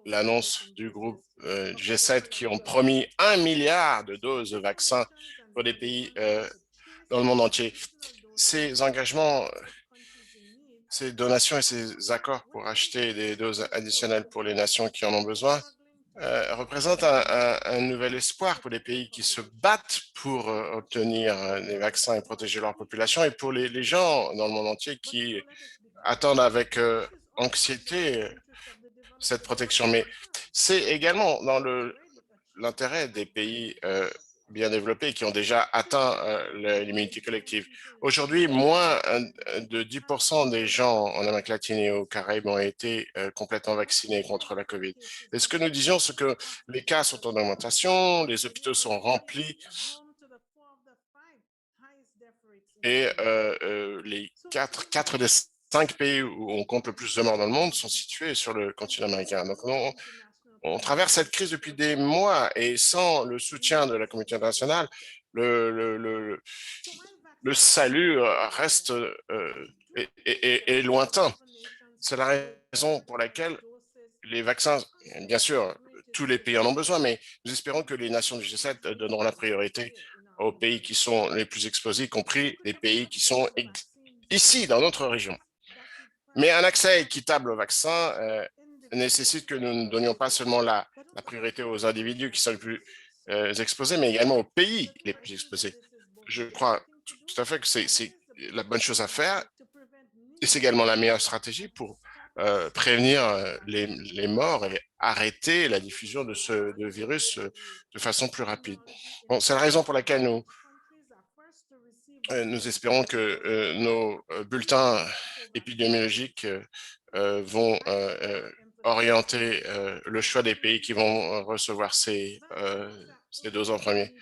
l'annonce du groupe G7 qui ont promis 1 milliard de doses de vaccins pour des pays dans le monde entier. Ces engagements, ces donations et ces accords pour acheter des doses additionnelles pour les nations qui en ont besoin représentent un nouvel espoir pour les pays qui se battent pour obtenir des vaccins et protéger leur population, et pour les gens dans le monde entier qui attendent avec anxiété cette protection. Mais c'est également dans l'intérêt des pays bien développés qui ont déjà atteint l'immunité collective. Aujourd'hui, moins de 10% des gens en Amérique latine et aux Caraïbes ont été complètement vaccinés contre la COVID. Et ce que nous disions, c'est que les cas sont en augmentation, les hôpitaux sont remplis et les 4 des 5 pays où on compte le plus de morts dans le monde sont situés sur le continent américain. Donc, on traverse cette crise depuis des mois et sans le soutien de la communauté internationale, le salut reste est lointain. C'est la raison pour laquelle les vaccins, bien sûr, tous les pays en ont besoin, mais nous espérons que les nations du G7 donneront la priorité aux pays qui sont les plus exposés, y compris les pays qui sont ici, dans notre région. Mais un accès équitable au vaccin nécessite que nous ne donnions pas seulement la priorité aux individus qui sont les plus exposés, mais également aux pays les plus exposés. Je crois tout à fait que c'est la bonne chose à faire et c'est également la meilleure stratégie pour prévenir les morts et arrêter la diffusion de ce virus de façon plus rapide. Bon, c'est la raison pour laquelle nous espérons que nos bulletins épidémiologiques vont orienter le choix des pays qui vont recevoir ces doses en premier.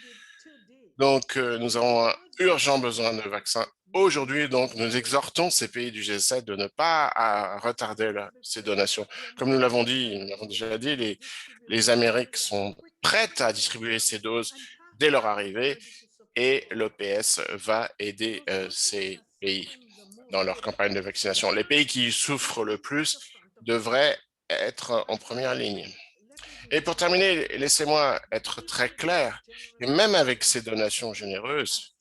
Donc, nous avons un urgent besoin de vaccins aujourd'hui. Donc, nous exhortons ces pays du G7 de ne pas retarder ces donations. Comme nous l'avons déjà dit, les Amériques sont prêtes à distribuer ces doses dès leur arrivée et l'OPS va aider ces pays dans leur campagne de vaccination. Les pays qui souffrent le plus devraient être en première ligne. Et pour terminer, laissez-moi être très clair, et même avec ces donations généreuses,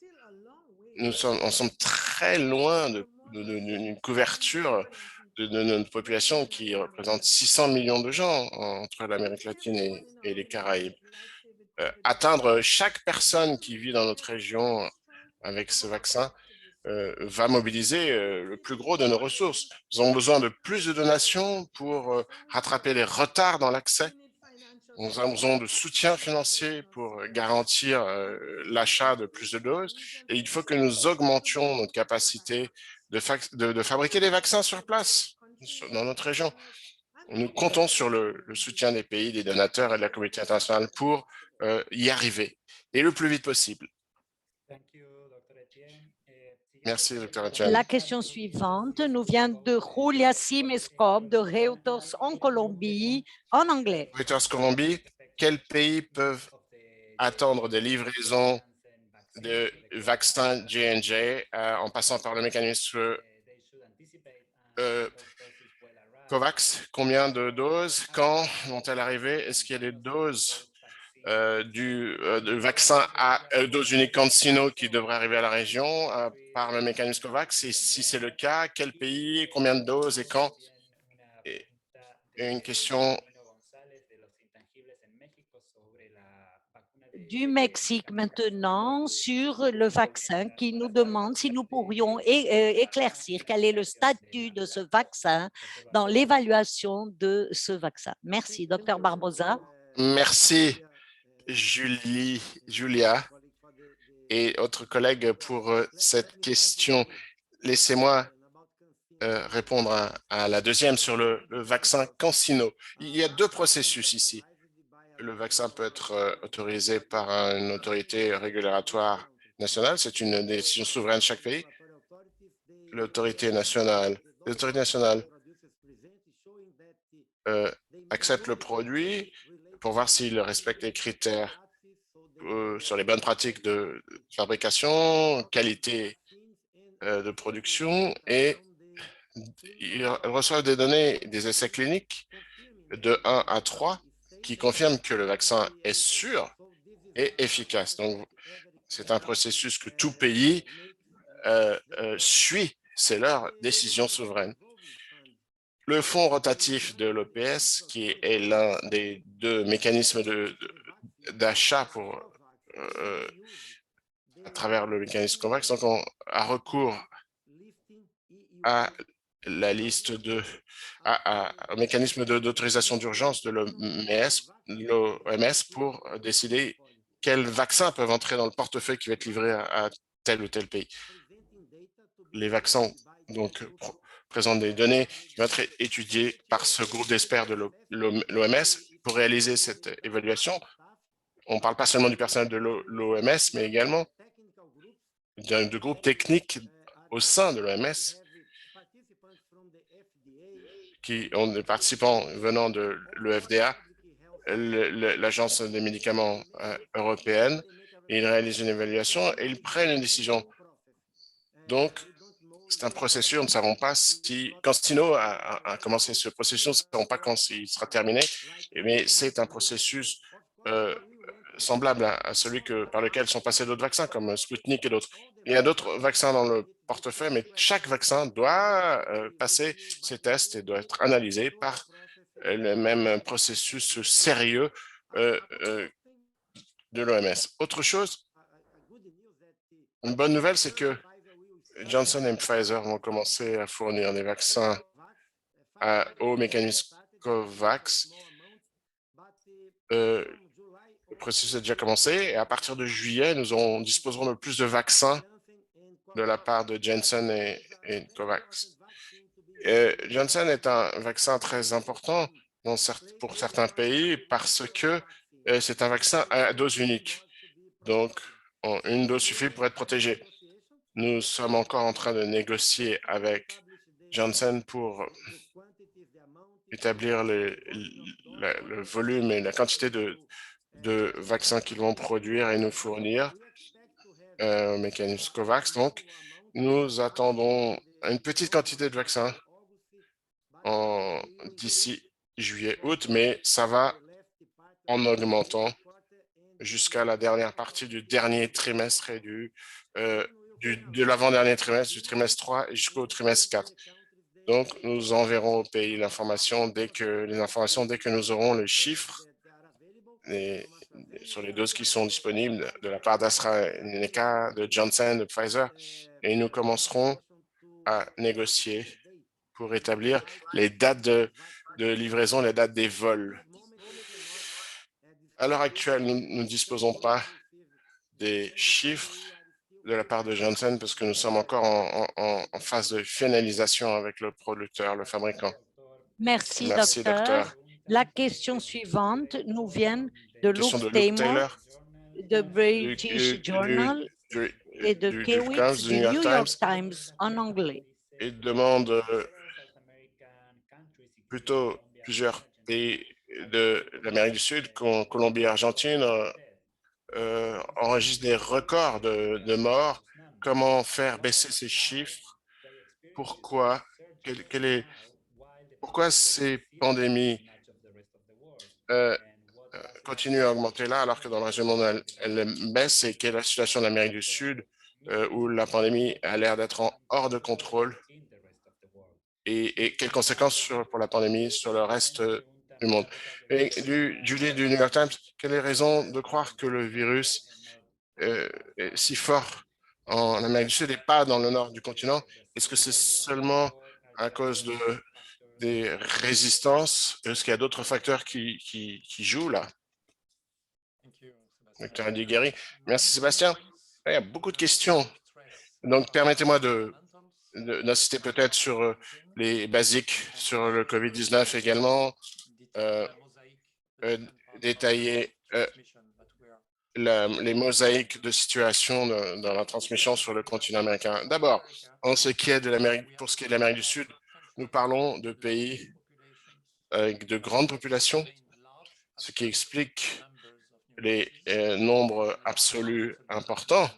on sommes très loin d'une couverture de notre population qui représente 600 millions de gens entre l'Amérique latine et les Caraïbes. Atteindre chaque personne qui vit dans notre région avec ce vaccin va mobiliser le plus gros de nos ressources. Nous avons besoin de plus de donations pour rattraper les retards dans l'accès. Nous avons besoin de soutien financier pour garantir l'achat de plus de doses et il faut que nous augmentions notre capacité de fabriquer des vaccins sur place dans notre région. Nous comptons sur le soutien des pays, des donateurs et de la communauté internationale pour y arriver et le plus vite possible. Merci, Dr. Etienne. La question suivante nous vient de Julia Simescope de Reuters en Colombie, en anglais. Reuters Colombie, quels pays peuvent attendre des livraisons de vaccins J&J en passant par le mécanisme COVAX? Combien de doses? Quand vont-elles arriver? Est-ce qu'il y a des doses de vaccin à dose unique CanSino qui devrait arriver à la région par le mécanisme COVAX? Et si c'est le cas, quel pays, combien de doses et quand? Et une question du Mexique maintenant sur le vaccin qui nous demande si nous pourrions éclaircir quel est le statut de ce vaccin dans l'évaluation de ce vaccin. Merci, Dr. Barbosa. Merci, Julia et autres collègues pour cette question. Laissez-moi répondre à la deuxième sur le vaccin CanSino. Il y a deux processus ici. Le vaccin peut être autorisé par une autorité régulatoire nationale. C'est une décision souveraine de chaque pays. L'autorité nationale accepte le produit pour voir s'il respecte les critères sur les bonnes pratiques de fabrication, qualité de production, et ils reçoivent des données des essais cliniques de 1 à 3 qui confirment que le vaccin est sûr et efficace. Donc, c'est un processus que tout pays suit. C'est leur décision souveraine. Le fonds rotatif de l'OPS, qui est l'un des deux mécanismes d'achat à travers le mécanisme COVAX, donc on a recours à la liste au mécanisme d'autorisation d'urgence de l'OMS pour décider quels vaccins peuvent entrer dans le portefeuille qui va être livré à tel ou tel pays. Les vaccins donc présentent des données qui vont être étudiées par ce groupe d'experts de l'OMS pour réaliser cette évaluation. On ne parle pas seulement du personnel de l'OMS, mais également de groupes techniques au sein de l'OMS qui ont des participants venant de l'EFDA, l'Agence des médicaments européenne. Ils réalisent une évaluation et ils prennent une décision. Donc, c'est un processus, nous ne savons pas si CanSino a commencé ce processus, nous ne savons pas quand il sera terminé, mais c'est un processus semblable à celui par lequel sont passés d'autres vaccins comme Sputnik et d'autres. Il y a d'autres vaccins dans le portefeuille, mais chaque vaccin doit passer ces tests et doit être analysé par le même processus sérieux de l'OMS. Autre chose, une bonne nouvelle, c'est que Johnson et Pfizer vont commencer à fournir des vaccins au mécanisme COVAX. Le processus a déjà commencé et à partir de juillet, nous disposerons de plus de vaccins de la part de Janssen et COVAX. Janssen est un vaccin très important pour certains pays parce que c'est un vaccin à dose unique. Donc, une dose suffit pour être protégé. Nous sommes encore en train de négocier avec Janssen pour établir le volume et la quantité de vaccins qu'ils vont produire et nous fournir au mécanisme COVAX. Donc, nous attendons une petite quantité de vaccins d'ici juillet-août, mais ça va en augmentant jusqu'à la dernière partie du dernier trimestre et de l'avant-dernier trimestre, du trimestre 3 jusqu'au trimestre 4. Donc, nous enverrons au pays l'information dès que nous aurons le chiffre sur les doses qui sont disponibles de la part d'AstraZeneca, de Johnson, de Pfizer, et nous commencerons à négocier pour établir les dates de livraison, les dates des vols. À l'heure actuelle, nous ne disposons pas des chiffres de la part de Johnson parce que nous sommes encore en phase de finalisation avec le producteur, le fabricant. Merci, Merci, docteur. La question suivante nous vient de Luke Luke Taylor Taylor de British Journal. et de du Kiewicz du du New York New York Times. Times en anglais. Il demande plutôt plusieurs pays de l'Amérique du Sud, Colombie et Argentine, enregistrent des records de morts. Comment faire baisser ces chiffres? Pourquoi? Pourquoi ces pandémies euh, continuent à augmenter là alors que dans le reste du monde, elle baisse, et quelle est la situation de l'Amérique du Sud où la pandémie a l'air d'être hors de contrôle, et quelles conséquences pour la pandémie sur le reste du monde. Et Julie du New York Times, quelle est la raison de croire que le virus est si fort en Amérique du Sud et pas dans le nord du continent? Est-ce que c'est seulement à cause des résistances? Est-ce qu'il y a d'autres facteurs qui jouent là? Docteur Alighieri. Merci Sébastien. Il y a beaucoup de questions. Donc, permettez-moi d'insister peut-être sur les basiques, sur le COVID-19 également, détailler les mosaïques de situation dans la transmission sur le continent américain. D'abord, pour ce qui est de l'Amérique du Sud, nous parlons de pays avec de grandes populations, ce qui explique les nombres absolus importants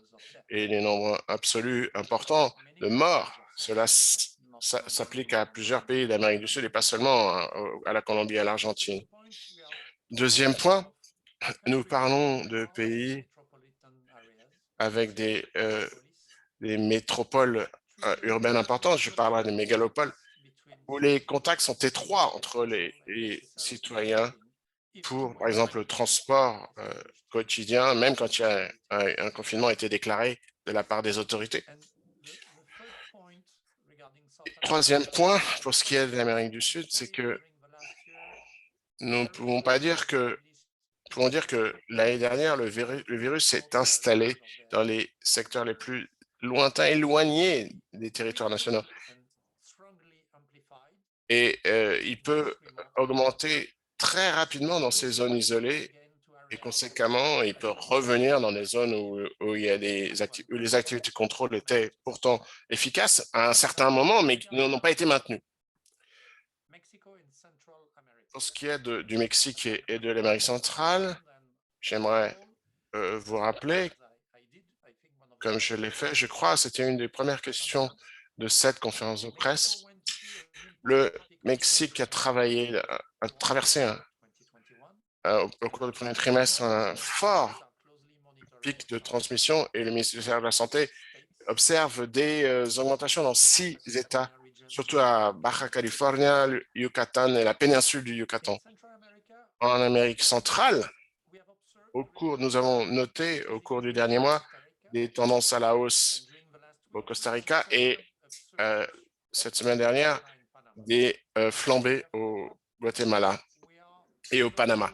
et les nombres absolus importants de morts. Cela s'applique à plusieurs pays d'Amérique du Sud et pas seulement à la Colombie et à l'Argentine. Deuxième point, nous parlons de pays avec des métropoles urbaines importantes, je parlerai des mégalopoles, où les contacts sont étroits entre les citoyens pour, par exemple, le transport quotidien, même quand il y a un confinement a été déclaré de la part des autorités. Troisième point, pour ce qui est de l'Amérique du Sud, c'est que nous ne pouvons pas dire que pouvons dire que l'année dernière, le virus s'est installé dans les secteurs les plus lointains, éloignés des territoires nationaux. Et il peut augmenter très rapidement dans ces zones isolées, et conséquemment, il peut revenir dans des zones où il y a où les activités de contrôle étaient pourtant efficaces à un certain moment, mais qui n'ont pas été maintenues. Pour ce qui est du Mexique et de l'Amérique centrale, j'aimerais vous rappeler, comme je l'ai fait, je crois, c'était une des premières questions de cette conférence de presse. Le Mexique a traversé au cours du premier trimestre un fort pic de transmission, et le ministère de la Santé observe des augmentations dans 6 États, surtout à Baja California, le Yucatan et la péninsule du Yucatan. En Amérique centrale, nous avons noté au cours du dernier mois des tendances à la hausse au Costa Rica et cette semaine dernière, des flambées au Guatemala et au Panama.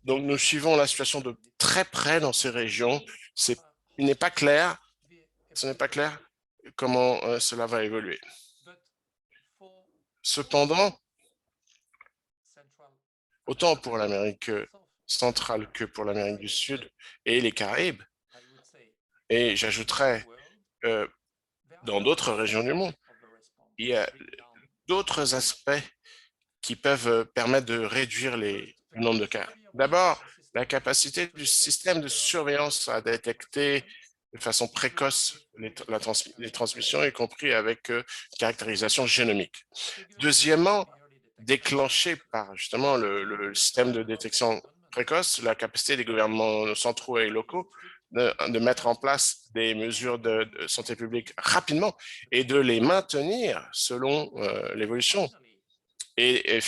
Donc, nous suivons la situation de très près dans ces régions. Ce n'est pas clair comment cela va évoluer. Cependant, autant pour l'Amérique centrale que pour l'Amérique du Sud et les Caraïbes, et j'ajouterais dans d'autres régions du monde, il y a d'autres aspects qui peuvent permettre de réduire le nombre de cas. D'abord, la capacité du système de surveillance à détecter de façon précoce les transmissions, y compris avec caractérisation génomique. Deuxièmement, déclenché par justement le système de détection précoce, la capacité des gouvernements centraux et locaux de mettre en place des mesures de santé publique rapidement et de les maintenir selon l'évolution. Et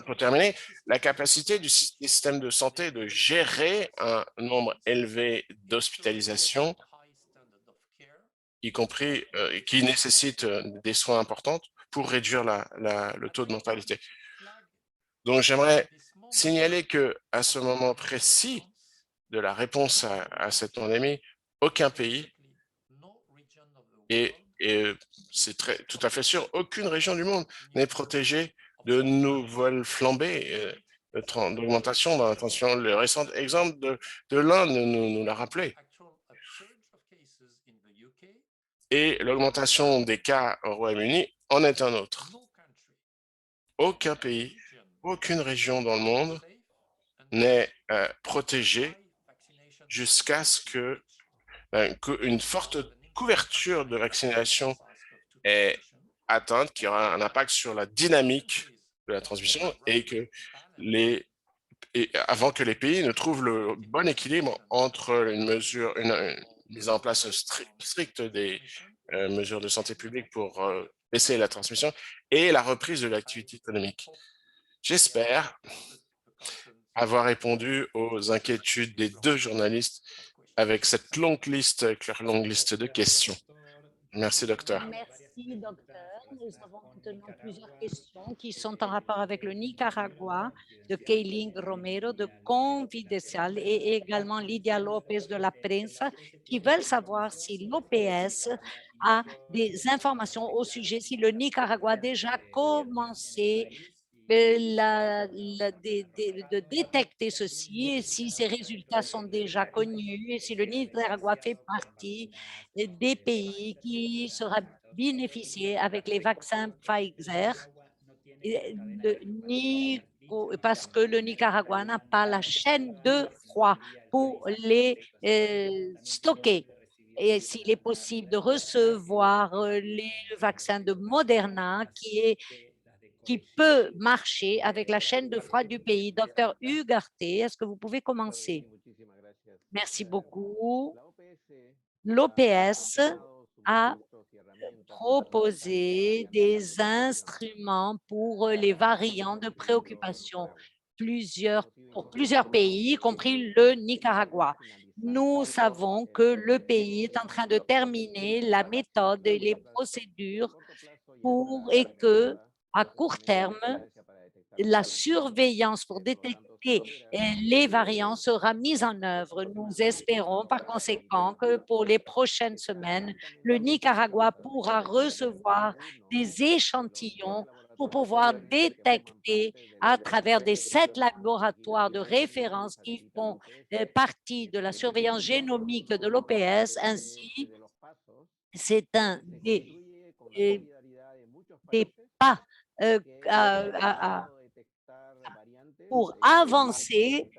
pour terminer, la capacité des systèmes de santé de gérer un nombre élevé d'hospitalisations, y compris qui nécessitent des soins importants pour réduire le taux de mortalité. Donc, j'aimerais signaler qu'à ce moment précis de la réponse à cette pandémie, aucun pays, et c'est tout à fait sûr, aucune région du monde n'est protégée de nouvelles flambées d'augmentation dans la tension. Le récent exemple de l'Inde nous l'a rappelé. et l'augmentation des cas au Royaume-Uni en est un autre. Aucun pays, aucune région dans le monde n'est protégée jusqu'à ce que une forte couverture de vaccination est atteinte, qui aura un impact sur la dynamique de la transmission avant que les pays ne trouvent le bon équilibre entre une mise en place stricte des mesures de santé publique pour baisser la transmission et la reprise de l'activité économique. J'espère avoir répondu aux inquiétudes des deux journalistes avec cette longue liste de questions. Merci, docteur. Merci, docteur. Nous avons maintenant plusieurs questions qui sont en rapport avec le Nicaragua, de Keiling Romero, de Confidencial et également Lydia Lopez de la Prensa, qui veulent savoir si l'OPS a des informations au sujet, si le Nicaragua a déjà commencé de détecter ceci, et si ces résultats sont déjà connus, et si le Nicaragua fait partie des pays qui sera bénéficié avec les vaccins Pfizer, parce que le Nicaragua n'a pas la chaîne de froid pour les stocker. Et s'il est possible de recevoir les vaccins de Moderna qui peut marcher avec la chaîne de froid du pays. Docteur Ugarte, est-ce que vous pouvez commencer? Merci beaucoup. L'OPS a proposé des instruments pour les variants de préoccupation pour plusieurs pays, y compris le Nicaragua. Nous savons que le pays est en train de terminer la méthode et les procédures et que, à court terme, la surveillance pour détecter les variants sera mise en œuvre. Nous espérons par conséquent que pour les prochaines semaines, le Nicaragua pourra recevoir des échantillons pour pouvoir détecter à travers des 7 laboratoires de référence qui font partie de la surveillance génomique de l'OPS. Ainsi, c'est un des pas pour avancer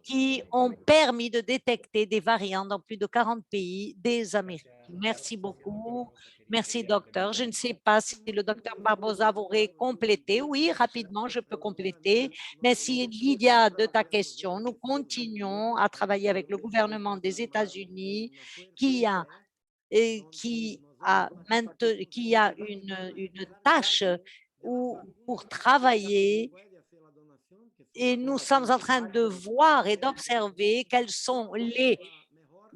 qui ont permis de détecter des variants dans plus de 40 pays des Amériques. Merci beaucoup. Merci, docteur. Je ne sais pas si le docteur Barbosa aurait complété. Oui, rapidement, je peux compléter. Merci, Lydia, de ta question. Nous continuons à travailler avec le gouvernement des États-Unis qui a une tâche pour travailler, et nous sommes en train de voir et d'observer quels sont les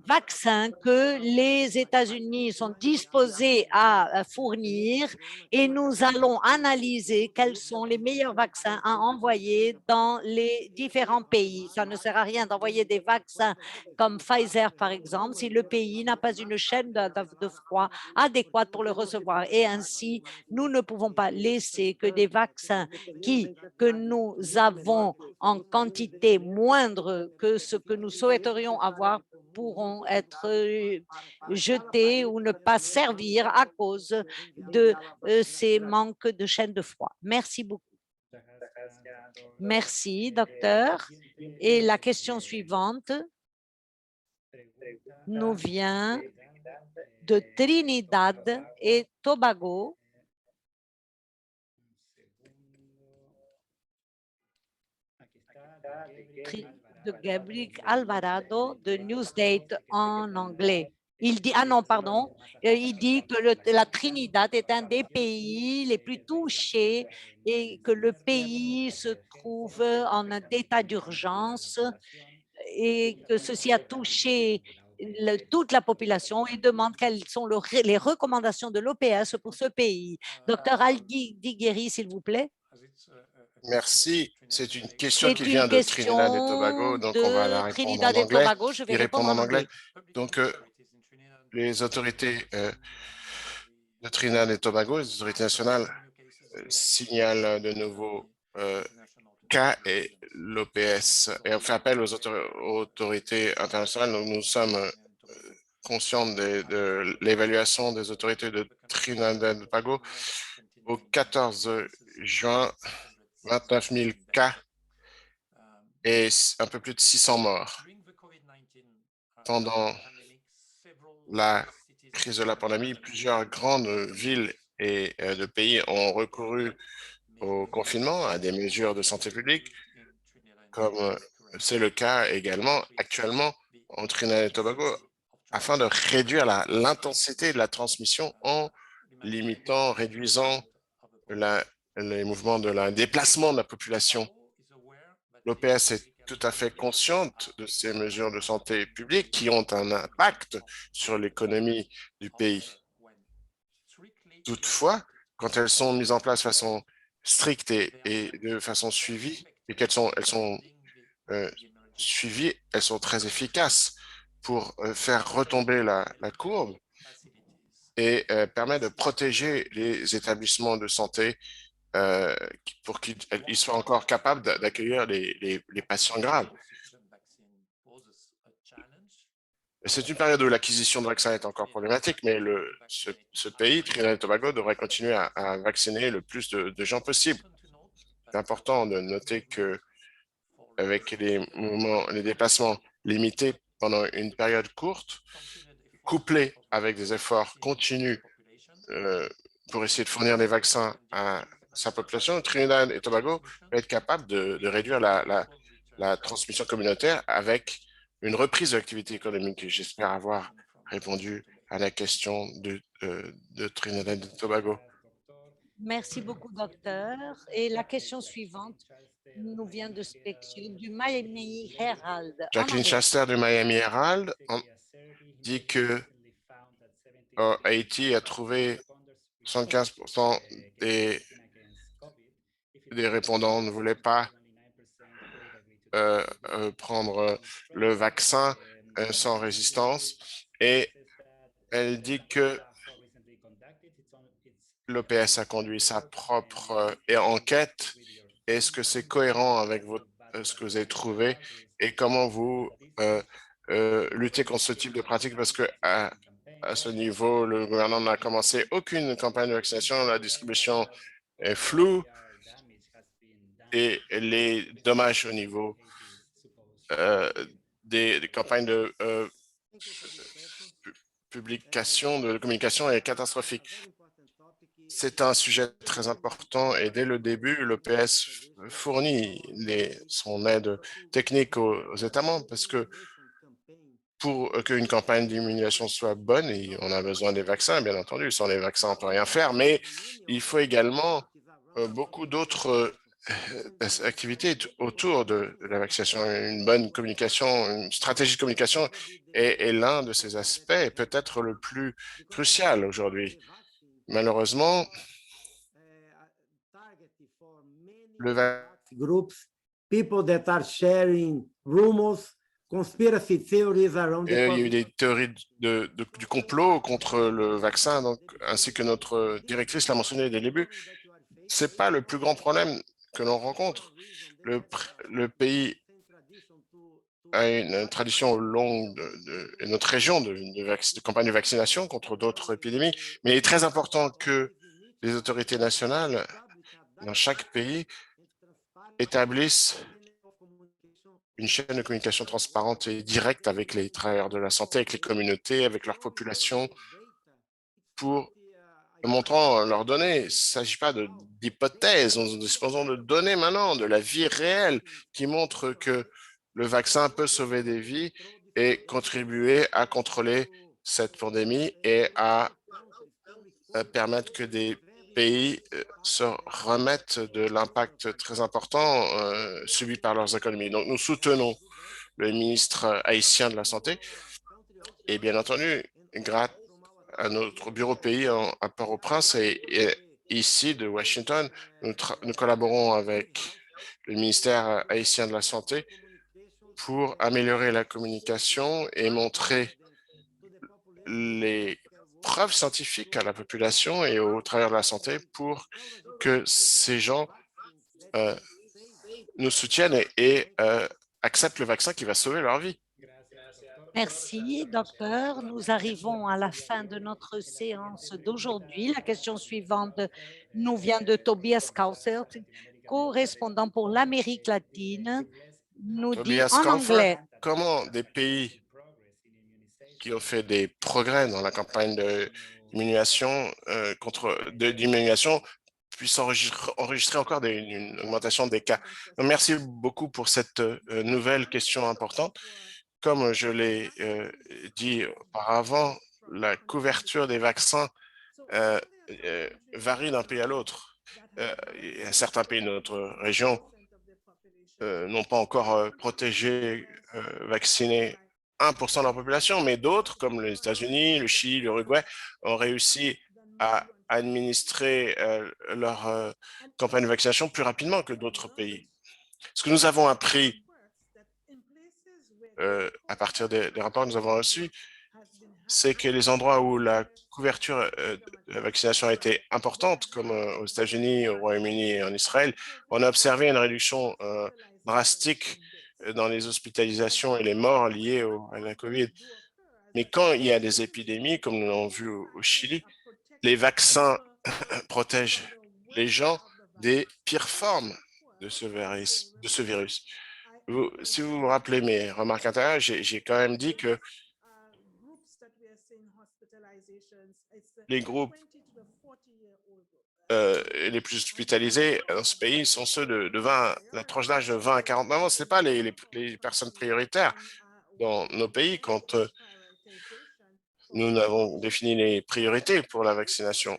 vaccins que les États-Unis sont disposés à fournir, et nous allons analyser quels sont les meilleurs vaccins à envoyer dans les différents pays. Ça ne sert à rien d'envoyer des vaccins comme Pfizer, par exemple, si le pays n'a pas une chaîne de froid adéquate pour le recevoir. Et ainsi, nous ne pouvons pas laisser que des vaccins que nous avons en quantité moindre que ce que nous souhaiterions avoir pourront être jetés ou ne pas servir à cause de ces manques de chaîne de froid. Merci beaucoup. Merci, docteur. Et la question suivante nous vient de Trinidad et Tobago. De Gabriel Alvarado de Newsdate en anglais. Il dit, il dit que la Trinidad est un des pays les plus touchés et que le pays se trouve en un état d'urgence et que ceci a touché toute la population et demande quelles sont les recommandations de l'OPS pour ce pays. Docteur Aldigueri, s'il vous plaît. Merci. C'est une question qui vient de Trinidad et Tobago, donc on va la répondre en anglais. Je vais répondre en anglais. Donc, les autorités de Trinidad et Tobago, les autorités nationales, signalent de nouveaux cas et l'OPS, et on fait appel aux autorités internationales. Nous sommes conscient de l'évaluation des autorités de Trinidad et Tobago. Au 14 juin, 29 000 cas et un peu plus de 600 morts. Pendant la crise de la pandémie, plusieurs grandes villes et de pays ont recouru au confinement, à des mesures de santé publique, comme c'est le cas également actuellement en Trinidad et Tobago, afin de réduire l'intensité de la transmission en limitant, réduisant les mouvements de déplacement de la population. L'OPS est tout à fait consciente de ces mesures de santé publique qui ont un impact sur l'économie du pays. Toutefois, quand elles sont mises en place de façon stricte et de façon suivie, et elles sont suivies, elles sont très efficaces pour faire retomber la courbe et permettre de protéger les établissements de santé pour qu'ils soient encore capables d'accueillir les patients graves. C'est une période où l'acquisition de vaccins est encore problématique, mais ce pays, Trinidad et Tobago, devrait continuer à vacciner le plus de gens possible. C'est important de noter que avec les déplacements limités pendant une période courte, couplés avec des efforts continus pour essayer de fournir des vaccins à sa population, Trinidad et Tobago va être capable de réduire la transmission communautaire avec une reprise de l'activité économique. J'espère avoir répondu à la question de Trinidad et Tobago. Merci beaucoup, docteur. Et la question suivante nous vient de Spectrum, du Miami Herald. Jacqueline Chaster du Miami Herald dit que Haïti a trouvé 75% des répondants ne voulaient pas prendre le vaccin sans résistance, et elle dit que l'OPS a conduit sa propre enquête. Est-ce que c'est cohérent avec ce que vous avez trouvé et comment vous luttez contre ce type de pratique? Parce que à ce niveau, le gouvernement n'a commencé aucune campagne de vaccination, la distribution est floue et les dommages au niveau des campagnes de publication, de communication est catastrophique. C'est un sujet très important et dès le début, l'EPS fournit son aide technique aux États membres parce que pour qu'une campagne d'immunisation soit bonne, on a besoin des vaccins, bien entendu. Sans les vaccins, on ne peut rien faire, mais il faut également beaucoup d'autres activités autour de la vaccination. Une bonne communication, une stratégie de communication est l'un de ces aspects et peut-être le plus crucial aujourd'hui. Malheureusement, le groups, people that are sharing rumors, conspiracy theories around il y a eu des théories du complot contre le vaccin, donc, ainsi que notre directrice l'a mentionné dès le début. Ce n'est pas le plus grand problème que l'on rencontre. Le pays a une tradition longue et notre région de campagne de vaccination contre d'autres épidémies, mais il est très important que les autorités nationales dans chaque pays établissent une chaîne de communication transparente et directe avec les travailleurs de la santé, avec les communautés, avec leur population, pour montrant leurs données. Il ne s'agit pas d'hypothèses, nous disposons de données maintenant, de la vie réelle qui montre que le vaccin peut sauver des vies et contribuer à contrôler cette pandémie et à permettre que des pays se remettent de l'impact très important subi par leurs économies. Donc, nous soutenons le ministre haïtien de la Santé et bien entendu, grâce à notre bureau pays à Port-au-Prince et ici de Washington, nous collaborons avec le ministère haïtien de la Santé pour améliorer la communication et montrer les preuves scientifiques à la population et aux travailleurs de la santé pour que ces gens nous soutiennent et acceptent le vaccin qui va sauver leur vie. Merci, docteur. Nous arrivons à la fin de notre séance d'aujourd'hui. La question suivante nous vient de Tobias Kausert, correspondant pour l'Amérique latine, nous dit Tobias en Kauffer, anglais. comment des pays qui ont fait des progrès dans la campagne de diminution puissent enregistrer encore une augmentation des cas. Donc, merci beaucoup pour cette nouvelle question importante. Comme je l'ai dit auparavant, la couverture des vaccins varie d'un pays à l'autre. Certains pays de notre région n'ont pas encore protégé, vacciné 1% de leur population, mais d'autres, comme les États-Unis, le Chili, l'Uruguay, ont réussi à administrer leur campagne de vaccination plus rapidement que d'autres pays. Ce que nous avons appris à partir des rapports que nous avons reçus, c'est que les endroits où la couverture de la vaccination a été importante, comme aux États-Unis, au Royaume-Uni et en Israël, on a observé une réduction drastique dans les hospitalisations et les morts liées à la COVID. Mais quand il y a des épidémies, comme nous l'avons vu au Chili, les vaccins protègent les gens des pires formes de ce virus. Si vous vous rappelez mes remarques antérieures, j'ai quand même dit que les groupes les plus hospitalisés dans ce pays sont ceux de 20, la tranche d'âge de 20 à 49 ans. Ce n'est pas les personnes prioritaires dans nos pays quand nous avons défini les priorités pour la vaccination.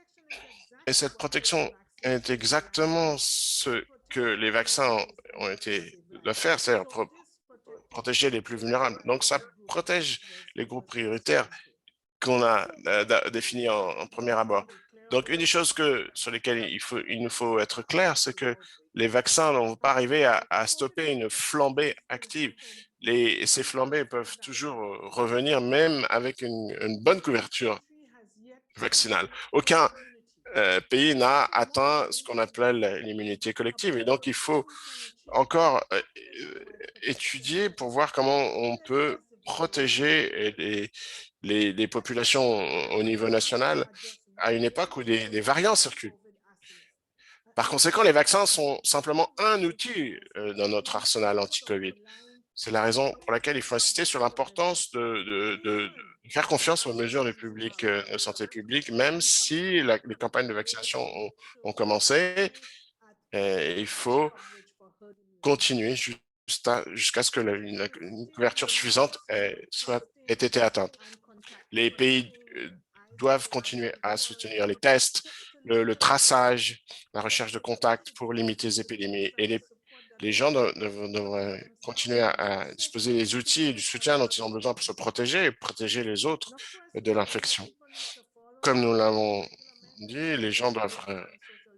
Et cette protection est exactement ce que les vaccins ont été de faire, c'est-à-dire protéger les plus vulnérables. Donc, ça protège les groupes prioritaires qu'on a définis en premier abord. Donc, une des choses sur lesquelles il nous faut être clair, c'est que les vaccins ne vont pas arriver à stopper une flambée active. Ces flambées peuvent toujours revenir, même avec une bonne couverture vaccinale. Aucun pays n'a atteint ce qu'on appelle l'immunité collective. Et donc, il faut encore étudier pour voir comment on peut protéger les populations au niveau national à une époque où des variants circulent. Par conséquent, les vaccins sont simplement un outil dans notre arsenal anti-COVID. C'est la raison pour laquelle il faut insister sur l'importance de faire confiance aux mesures de santé publique, même si les campagnes de vaccination ont commencé. Il faut continuer jusqu'à ce que une couverture suffisante ait été atteinte. Les pays doivent continuer à soutenir les tests, le traçage, la recherche de contacts pour limiter les épidémies. Et les gens devraient continuer à disposer des outils et du soutien dont ils ont besoin pour se protéger et protéger les autres de l'infection. Comme nous l'avons dit, les gens doivent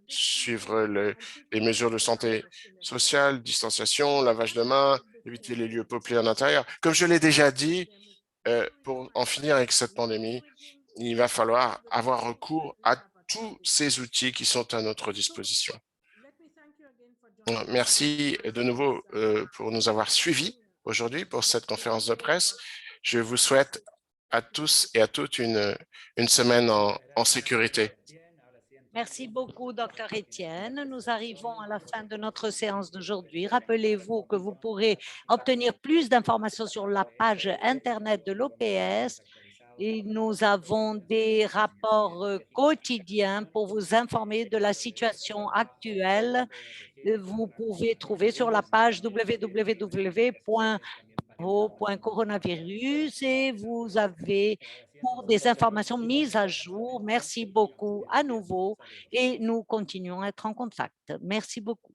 suivre les mesures de santé sociale, distanciation, lavage de mains, éviter les lieux peuplés en intérieur. Comme je l'ai déjà dit, pour en finir avec cette pandémie, il va falloir avoir recours à tous ces outils qui sont à notre disposition. Merci de nouveau pour nous avoir suivis aujourd'hui pour cette conférence de presse. Je vous souhaite à tous et à toutes une semaine en sécurité. Merci beaucoup, Dr. Etienne. Nous arrivons à la fin de notre séance d'aujourd'hui. Rappelez-vous que vous pourrez obtenir plus d'informations sur la page Internet de l'OPS. Et nous avons des rapports quotidiens pour vous informer de la situation actuelle. Vous pouvez trouver sur la page www.coronavirus et vous avez pour des informations mises à jour. Merci beaucoup à nouveau et nous continuons à être en contact. Merci beaucoup.